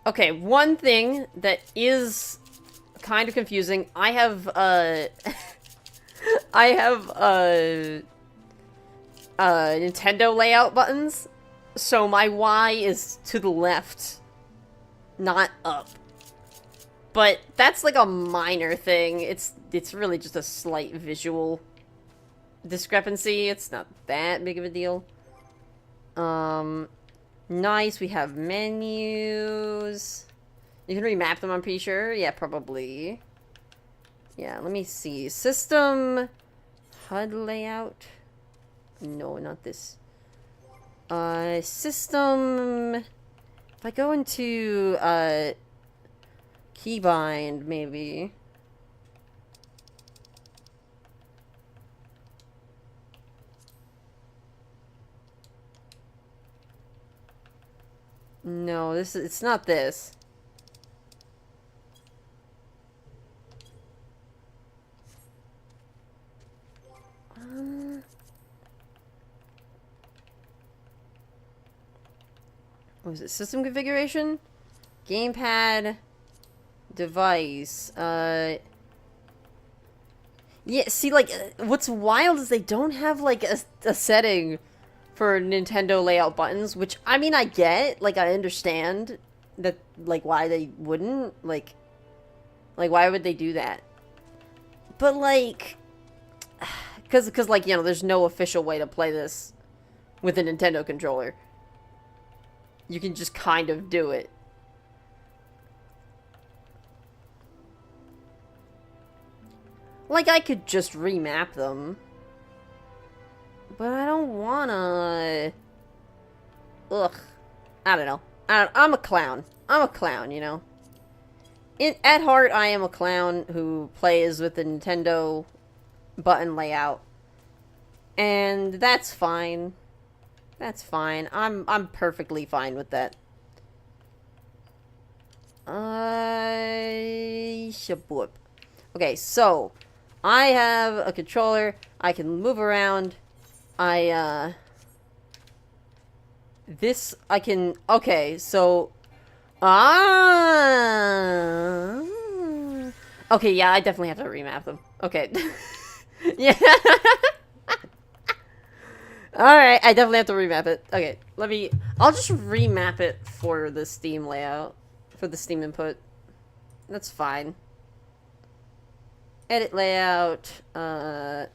Okay, one thing that is kind of confusing. I have, I have, Nintendo layout buttons, so my Y is to the left, not up. But that's like a minor thing. It's really just a slight visual discrepancy. It's not that big of a deal. Nice. We have menus. You can remap them, I'm pretty sure. Yeah, probably. Yeah, let me see. System HUD layout. No, not this. System. If I go into keybind, maybe. No, it's not this. What was it? System configuration? Gamepad. Device. Yeah, see, like, what's wild is they don't have, like, a setting for Nintendo layout buttons, which, I mean, I get. Like, I understand that, like, why they wouldn't. Like, why would they do that? But, like, because, like, you know, there's no official way to play this with a Nintendo controller. You can just kind of do it. Like, I could just remap them. But I don't wanna... Ugh. I don't know. I'm a clown. I'm a clown, you know? At heart, I am a clown who plays with the Nintendo button layout. And that's fine. That's fine. I'm perfectly fine with that. Shaboop. Okay, so I have a controller. I can move around. This I can. Okay, so okay, yeah, I definitely have to remap them. Okay. Yeah. Alright, I definitely have to remap it. Okay, I'll just remap it for the Steam layout. For the Steam input. That's fine. Edit layout. Map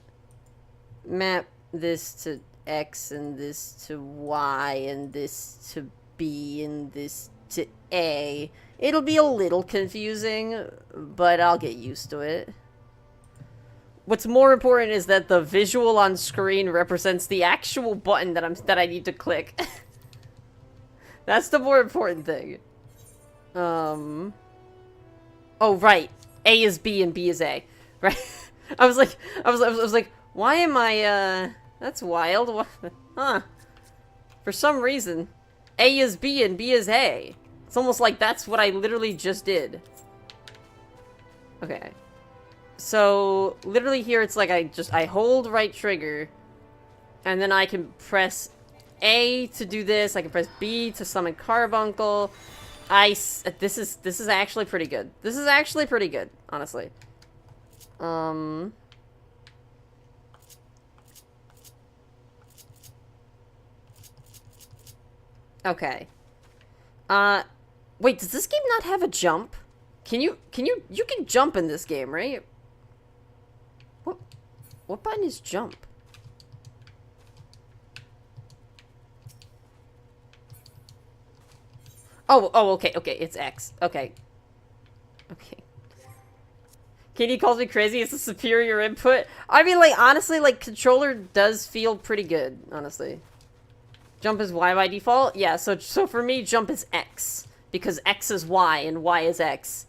this to X and this to Y and this to B and this to A. It'll be a little confusing, but I'll get used to it. What's more important is that the visual on screen represents the actual button that I need to click. That's the more important thing. Oh right, A is B and B is A, right? I was like, why am I? That's wild. Huh? For some reason, A is B and B is A. It's almost like that's what I literally just did. Okay. So, literally here it's like I hold right trigger, and then I can press A to do this, I can press B to summon Carbuncle. This is actually pretty good. This is actually pretty good, honestly. Okay. Wait, does this game not have a jump? You can jump in this game, right? What button is jump? Oh, okay, it's X. Okay. Katie calls me crazy, it's a superior input. I mean, like, honestly, like, controller does feel pretty good, honestly. Jump is Y by default? Yeah, so for me, jump is X. Because X is Y and Y is X.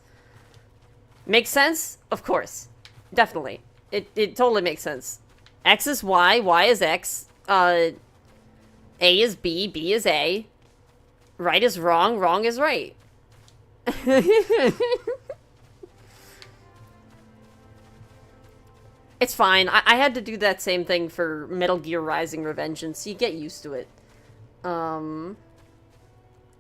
Makes sense? Of course. Definitely. It totally makes sense. X is Y, Y is X, A is B, B is A. Right is wrong, wrong is right. It's fine. I had to do that same thing for Metal Gear Rising Revengeance, so you get used to it.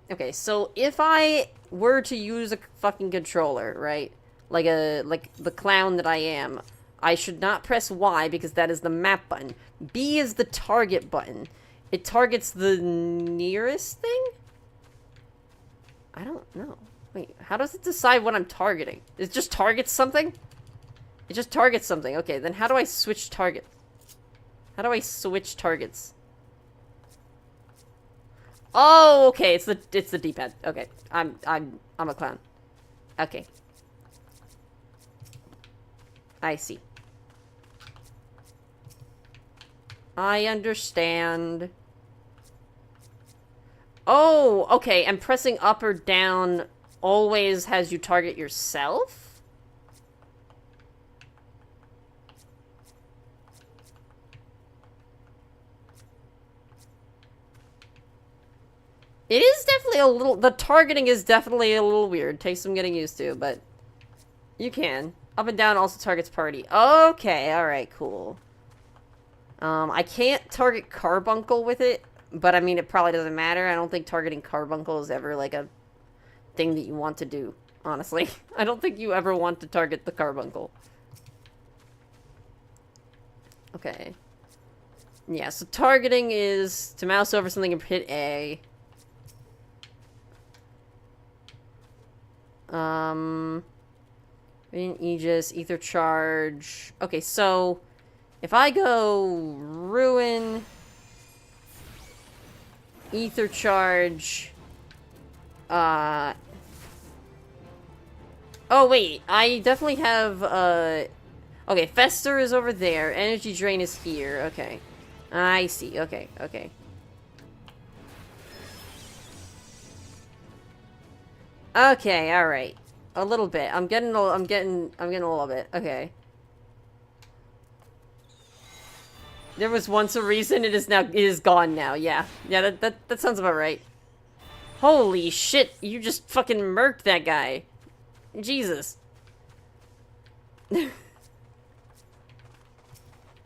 Okay, so if I were to use a fucking controller, right? Like the clown that I am, I should not press Y because that is the map button. B is the target button. It targets the nearest thing? I don't know. Wait, how does it decide what I'm targeting? It just targets something? It just targets something. Okay, then how do I switch targets? How do I switch targets? Oh, okay, it's the D-pad. Okay. I'm a clown. Okay. I see. I understand. Oh, okay, and pressing up or down always has you target yourself? It is definitely a little... The targeting is definitely a little weird. Takes some getting used to, but... You can. Up and down also targets party. Okay, alright, cool. I can't target Carbuncle with it, but I mean, it probably doesn't matter. I don't think targeting Carbuncle is ever, like, a thing that you want to do, honestly. I don't think you ever want to target the Carbuncle. Okay. Yeah, so targeting is to mouse over something and hit A. Aegis, Ether Charge. Okay, so if I go Ruin, Ether Charge, oh wait, I definitely have, okay, Fester is over there, Energy Drain is here, okay. I see. Okay, okay. Okay, all right. A little bit. I'm getting a little bit. Okay. There was once a reason. It is gone now. Yeah. Yeah, that sounds about right. Holy shit, you just fucking murked that guy. Jesus.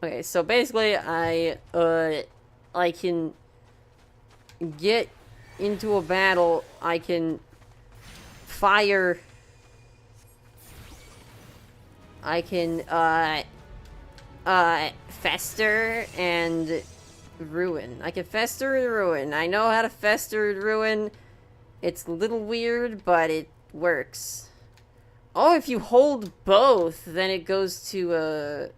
Okay, so basically I can get into a battle. I can fire. I can fester and ruin. I can fester and ruin. I know how to fester and ruin. It's a little weird, but it works. Oh, if you hold both, then it goes to a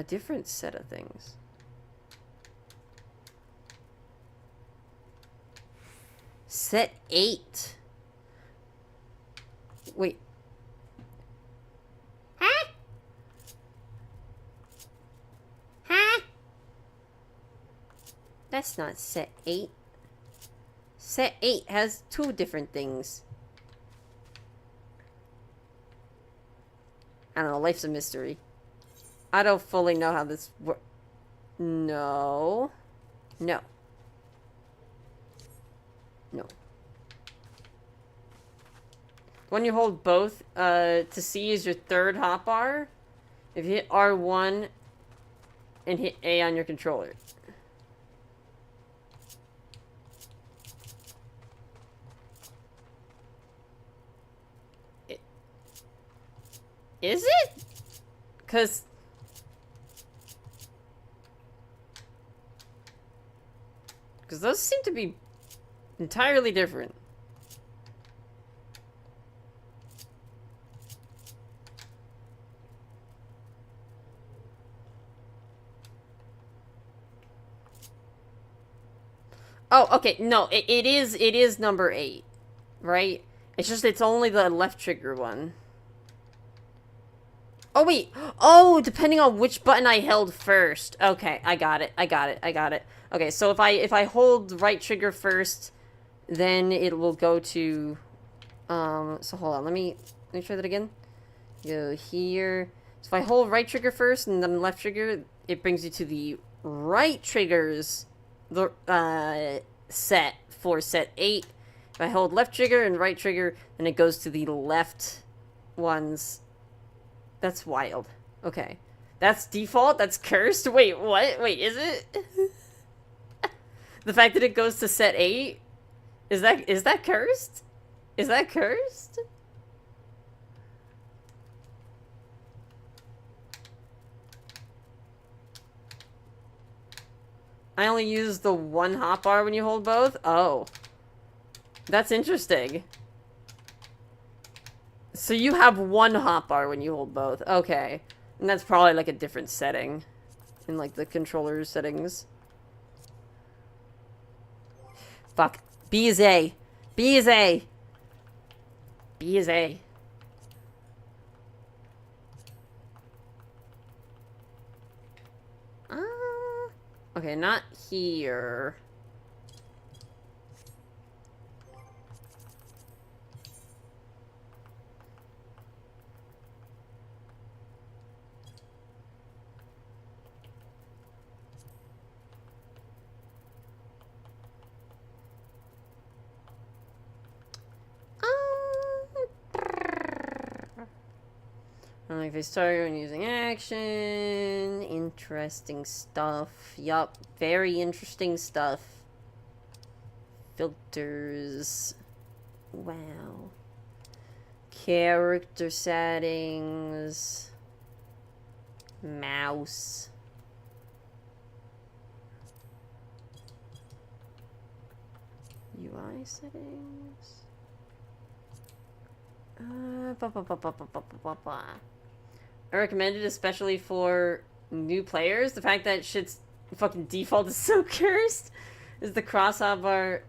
different set of things. Set 8. Wait. Huh? Huh? That's not set 8. Set 8 has 2 different things. I don't know, life's a mystery. I don't fully know how this works. No. No. No. When you hold both, to C is your third hotbar. If you hit R1 and hit A on your controller. Is it? Because those seem to be entirely different. Oh, okay. No, it is number 8, right? It's just it's only the left trigger one. Oh, wait. Oh, depending on which button I held first. Okay, I got it. I got it. I got it. Okay, so if I hold right trigger first, then it will go to so hold on. Let me try that again. Go here. So if I hold right trigger first and then left trigger, it brings you to the right triggers set for set 8. If I hold left trigger and right trigger, then it goes to the left ones. That's wild. Okay. That's default? That's cursed? Wait, what? Wait, is it? The fact that it goes to set 8? Is that cursed? Is that cursed? I only use the one hotbar when you hold both? Oh. That's interesting. So you have one hotbar when you hold both. Okay. And that's probably like a different setting. In like the controller settings. Fuck. B is A. B is A. B is A. Okay, not here. If they start using action, interesting stuff. Yup, very interesting stuff. Filters. Wow. Character settings. Mouse. UI settings. I recommend it especially for new players. The fact that shit's fucking default is so cursed. Is the cross hotbar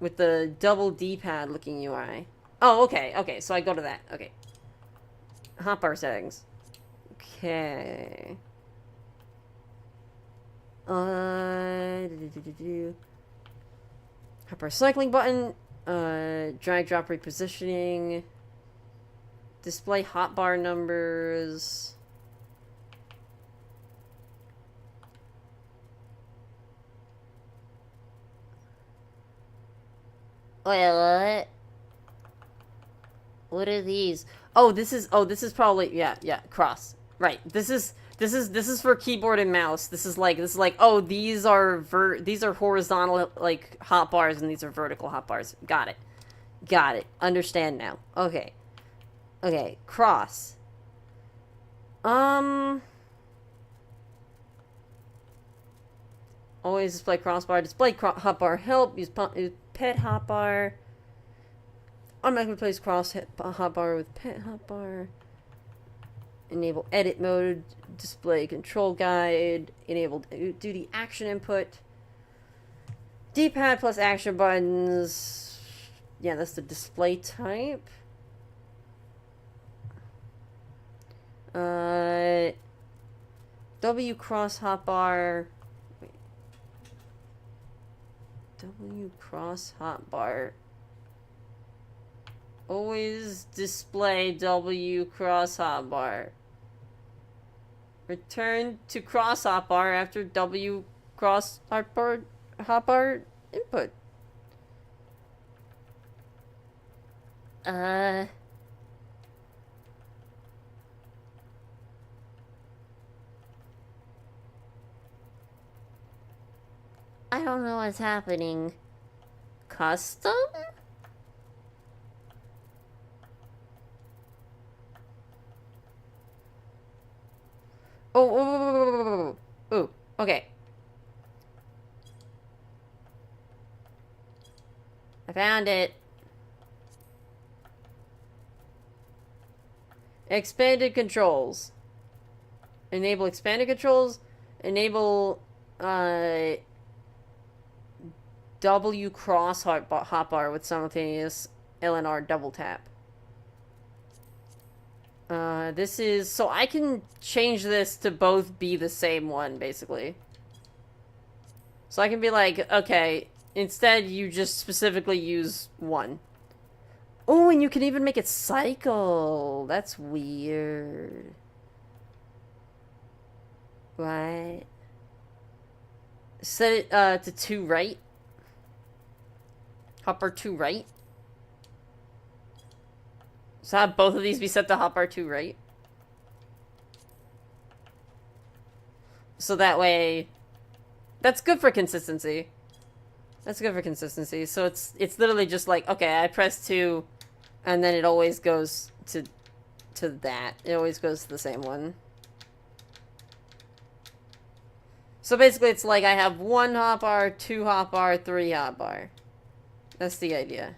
with the double D-pad looking UI. Oh, okay, okay, so I go to that. Okay. Hotbar settings. Okay. Hopper cycling button. Drag drop repositioning. Display hotbar numbers. Wait, what? What are these? Oh, this is probably, yeah, cross. Right. This is for keyboard and mouse. This is like, oh, these are horizontal, like, hotbars, and these are vertical hotbars. Got it. Understand now. Okay. Cross. Always display crossbar. Display hotbar help. Use pet hotbar. Automatically replace cross hotbar with pet hotbar. Enable edit mode. Display control guide. Enable duty action input. D-pad plus action buttons. Yeah, that's the display type. W cross hotbar. W cross hotbar. Always display W cross hotbar. Return to cross hotbar after W cross hotbar input. I don't know what's happening. Custom? Oh, okay. I found it. Expanded controls. Enable expanded controls. Enable, W cross hotbar with simultaneous LNR double tap. This is... So I can change this to both be the same one, basically. So I can be like, okay, instead you just specifically use one. Oh, and you can even make it cycle. That's weird. What? Set it, to 2 right. Hopper 2 right. So have both of these be set to hotbar 2 right. So that way... That's good for consistency. So it's literally just like, okay, I press 2, and then it always goes to that. It always goes to the same one. So basically it's like I have 1 hotbar, 2 hotbar, 3 hotbar. That's the idea.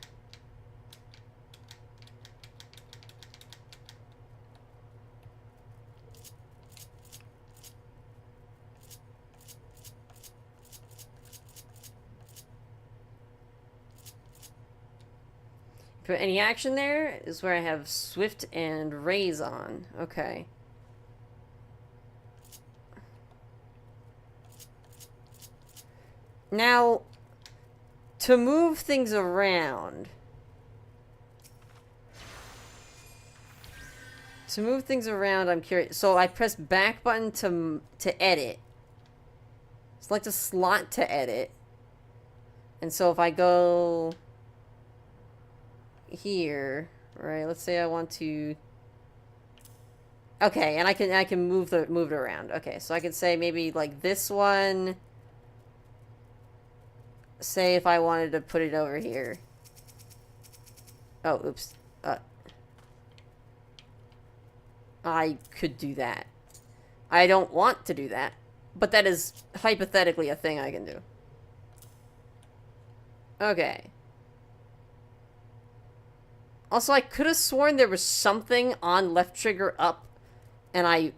Put any action there is where I have Swift and Raise on. Okay. Now, to move things around... I'm curious. So I press back button to edit. Select a slot to edit. And so if I go... here, right? Let's say I want to... Okay, and I can move it around. Okay, so I could say maybe like this one... Say if I wanted to put it over here. Oh, oops. I could do that. I don't want to do that, but that is hypothetically a thing I can do. Okay. Also, I could have sworn there was something on left trigger up, and I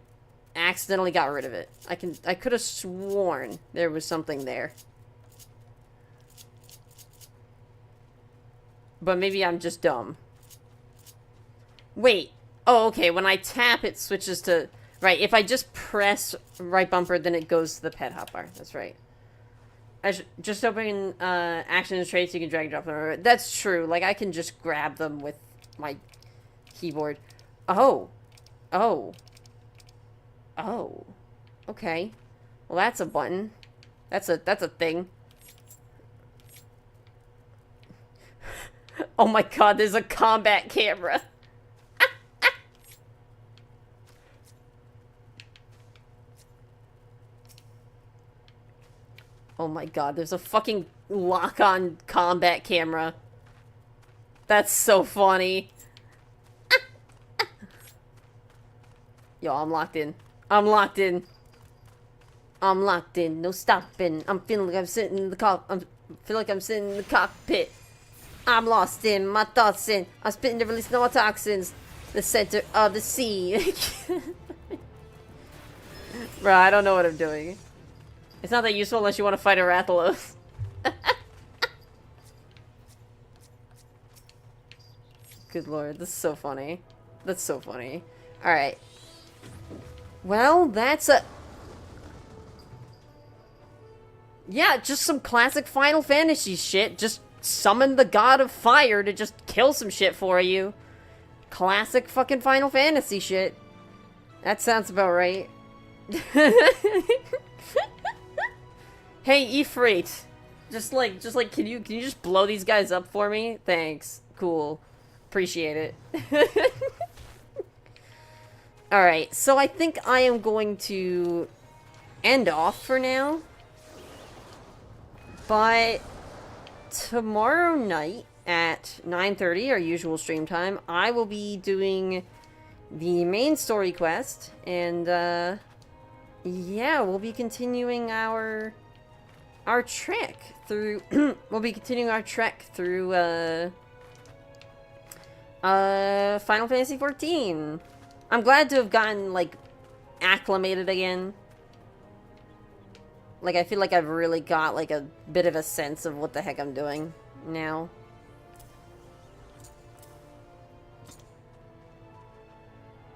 accidentally got rid of it. I could have sworn there was something there. But maybe I'm just dumb. Wait. Oh, okay. When I tap, it switches to... Right, if I just press right bumper, then it goes to the pet hotbar. That's right. Just open action and traits, you can drag and drop them. That's true. Like, I can just grab them with my keyboard. Oh. Oh. Oh. Okay. Well, that's a button. That's a thing. Oh my god, there's a combat camera. Oh my god, there's a fucking lock-on combat camera. That's so funny. Yo, I'm locked in. I'm locked in. I'm locked in. No stopping. I'm feeling like I'm sitting in the feel like I'm sitting in the cockpit. I'm lost in my thoughts in. I'm spitting to release no toxins. The center of the sea. Bro, I don't know what I'm doing. It's not that useful unless you want to fight a Rathalos. Good lord, this is so funny. That's so funny. Alright. Well, that's a... Yeah, just some classic Final Fantasy shit. Just summon the god of fire to just kill some shit for you. Classic fucking Final Fantasy shit. That sounds about right. Hey, Ifrit. Just like, can you just blow these guys up for me? Thanks. Cool. Appreciate it. Alright, so I think I am going to end off for now. But tomorrow night at 9:30, our usual stream time, I will be doing the main story quest. And, yeah, we'll be continuing our trek through... we'll be continuing our trek through, Final Fantasy XIV. I'm glad to have gotten, like, acclimated again. Like, I feel like I've really got, like, a bit of a sense of what the heck I'm doing now.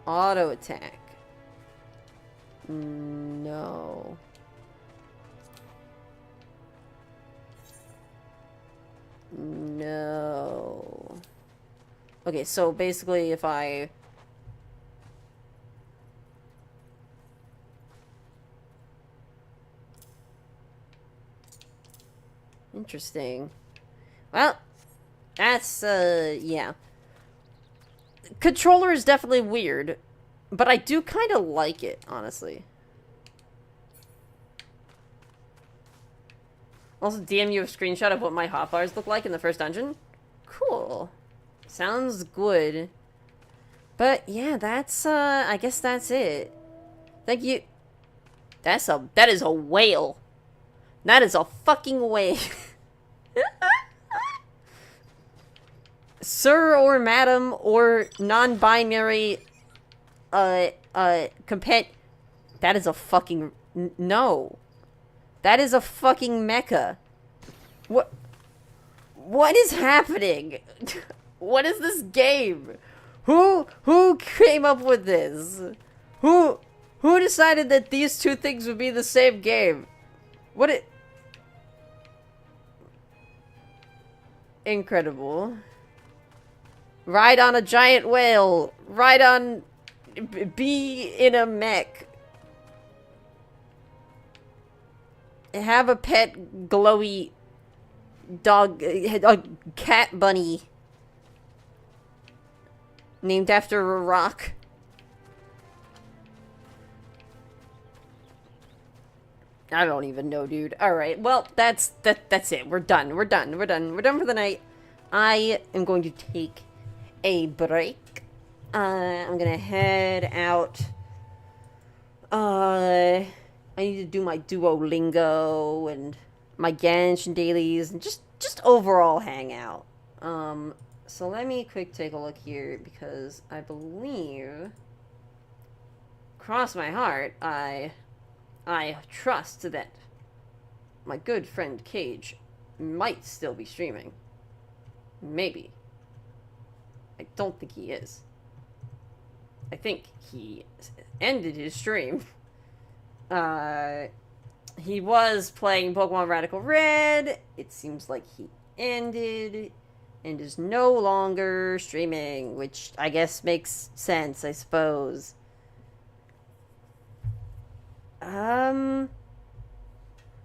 Auto attack. No. No. Okay, so basically if I... Interesting. Well, that's, yeah. Controller is definitely weird, but I do kind of like it, honestly. Also, DM you a screenshot of what my hotbars look like in the first dungeon. Cool. Sounds good. But, yeah, that's, I guess that's it. Thank you. That is a whale. That is a fucking whale. Sir or madam or non-binary, compet... That is a fucking... No. That is a fucking mecha. What is happening? What is this game? Who came up with this? Who decided that these two things would be the same game? Incredible. Ride on a giant whale. Ride on... Be in a mech. Have a pet glowy dog... A cat bunny. Named after a rock. I don't even know, dude. Alright, well, that's it. We're done. We're done for the night. I am going to take a break. I'm gonna head out. I need to do my Duolingo and my Genshin dailies and just overall hang out. So let me take a look here because I believe, cross my heart, I trust that my good friend Cage might still be streaming. Maybe. I don't think he is. I think he ended his stream. He was playing Pokemon Radical Red. It seems like he ended and is no longer streaming, which I guess makes sense, I suppose. Well,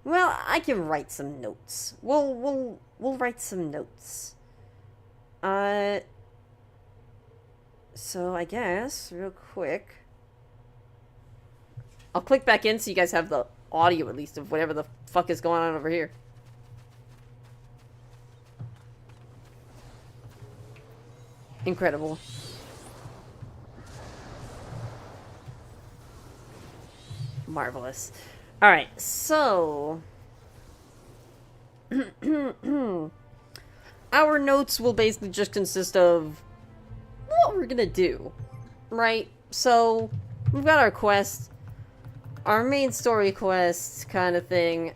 I can write some notes. We'll write some notes. So I guess, real quick, I'll click back in so you guys have the audio, at least, of whatever the fuck is going on over here. Incredible. Marvelous. Alright, so... our notes will basically just consist of what we're gonna do, right? So, we've got our quest, our main story quest kind of thing.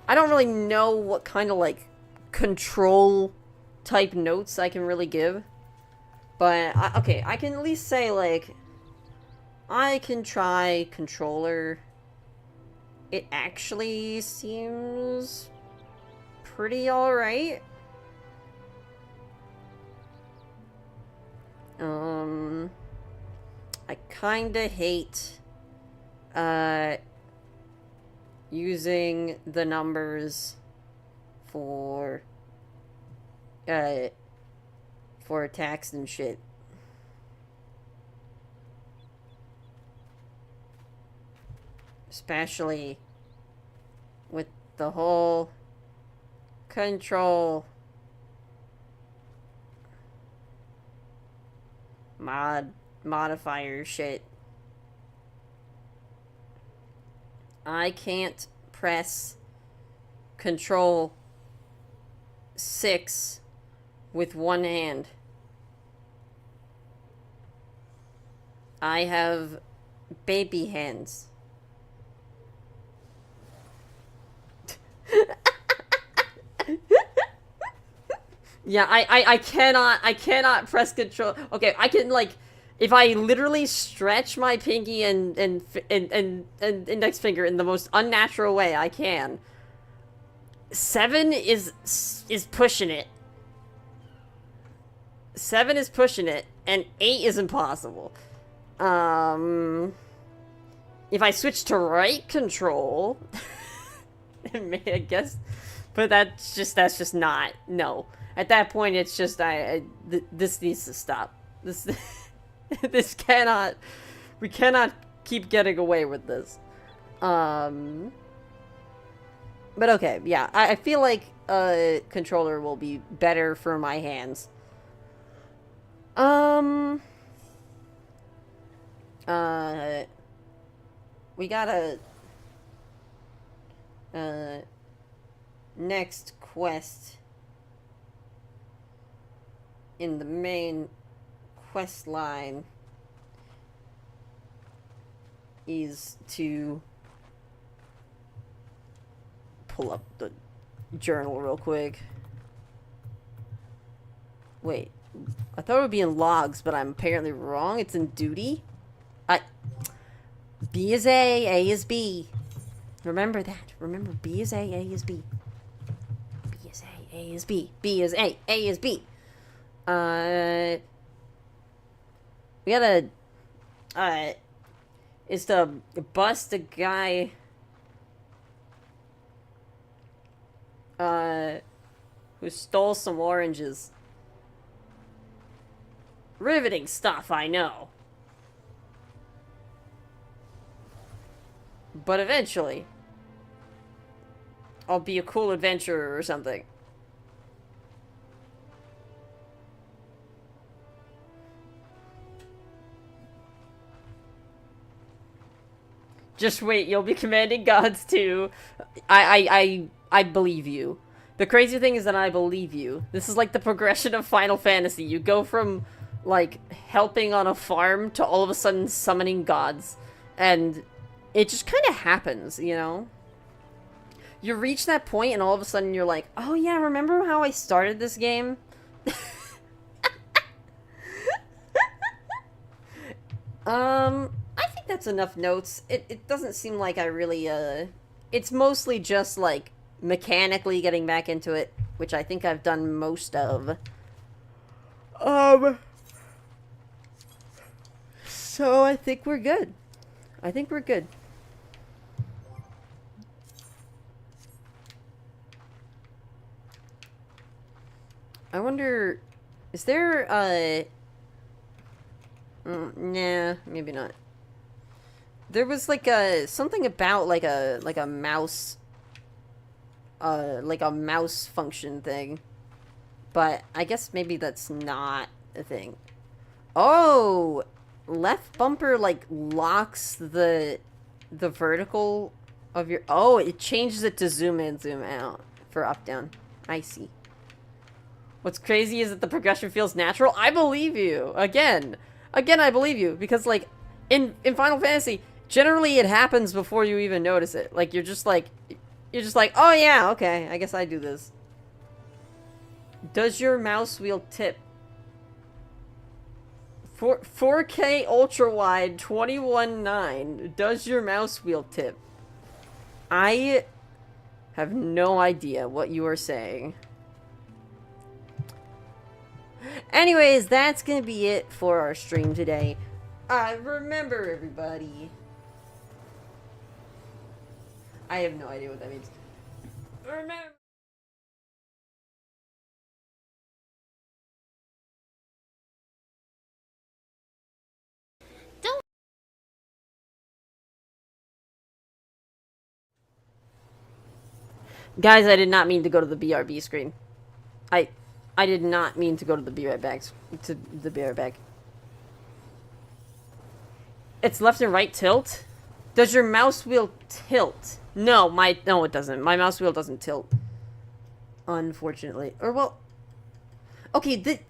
I don't really know what kind of, like, control type notes I can really give. But, okay, I can at least say, like, I can try controller. It actually seems pretty alright. I kinda hate, using the numbers for attacks and shit. Especially with the whole control modifier shit. I can't press Control 6 with one hand. I have baby hands. Yeah, I cannot press control. Okay, I can, like, if I literally stretch my pinky and index finger in the most unnatural way I can. 7 is pushing it. 7 is pushing it, and 8 is impossible. If I switch to right control, I guess, but that's just not, no. At that point, it's just, this needs to stop. This, this cannot, we cannot keep getting away with this. But okay, yeah, I feel like a controller will be better for my hands. We got a, next quest in the main quest line is to pull up the journal real quick. Wait, I thought it would be in logs, but I'm apparently wrong. It's in duty. B is A is B. Remember that. Remember, B is A is B. B is A is B. B is A is B. We gotta, is to bust a guy, who stole some oranges. Riveting stuff, I know. But eventually, I'll be a cool adventurer or something. Just wait, you'll be commanding gods too. I believe you. The crazy thing is that I believe you. This is like the progression of Final Fantasy. You go from, like, helping on a farm to all of a sudden summoning gods. And it just kind of happens, you know? You reach that point and all of a sudden you're like, oh yeah, remember how I started this game? I think that's enough notes. It doesn't seem like I really, it's mostly just, like, mechanically getting back into it, which I think I've done most of. So I think we're good. I think we're good. I wonder, is there, nah, maybe not. There was like something about like a mouse function thing. But I guess maybe that's not a thing. Oh, left bumper like locks the vertical of your, oh, it changes it to zoom in, zoom out for up down. I see. What's crazy is that the progression feels natural. I believe you. Again, I believe you because like in Final Fantasy, generally it happens before you even notice it. Like you're just like, oh yeah, okay, I guess I do this. Does your mouse wheel tip? 4K ultra wide 21.9. Does your mouse wheel tip? I have no idea what you are saying. Anyways, that's gonna be it for our stream today. Remember everybody. I have no idea what that means. Remember. Guys, I did not mean to go to the BRB screen. I did not mean to go to the be right back. It's left and right tilt? Does your mouse wheel tilt? No, no it doesn't. My mouse wheel doesn't tilt. Unfortunately. Or well, okay,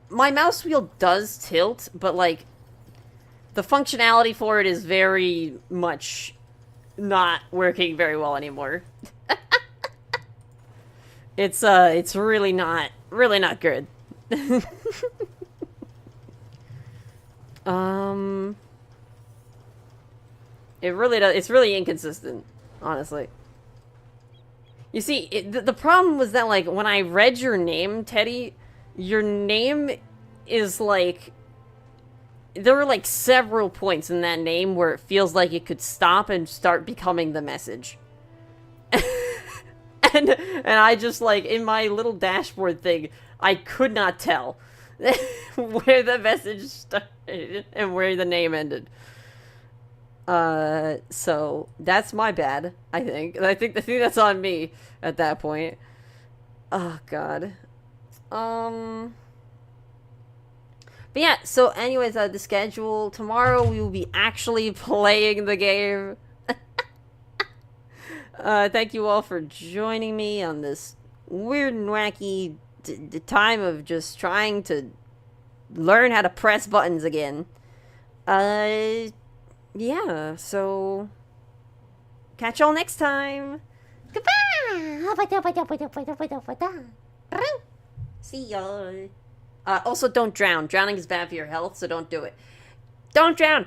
my mouse wheel does tilt, but like the functionality for it is very much not working very well anymore. It's really not good. It really does. It's really inconsistent, honestly. You see, the problem was that like when I read your name, Teddy, your name is like there were like several points in that name where it feels like it could stop and start becoming the message. And I just, like, in my little dashboard thing, I could not tell where the message started and where the name ended. So, that's my bad, I think. I think that's on me at that point. Oh, God. But yeah, so anyways, the schedule. Tomorrow we will be actually playing the game. Thank you all for joining me on this weird and wacky time of just trying to learn how to press buttons again. Yeah, so catch y'all next time. Goodbye. See y'all. Also, don't drown. Drowning is bad for your health, so don't do it. Don't drown.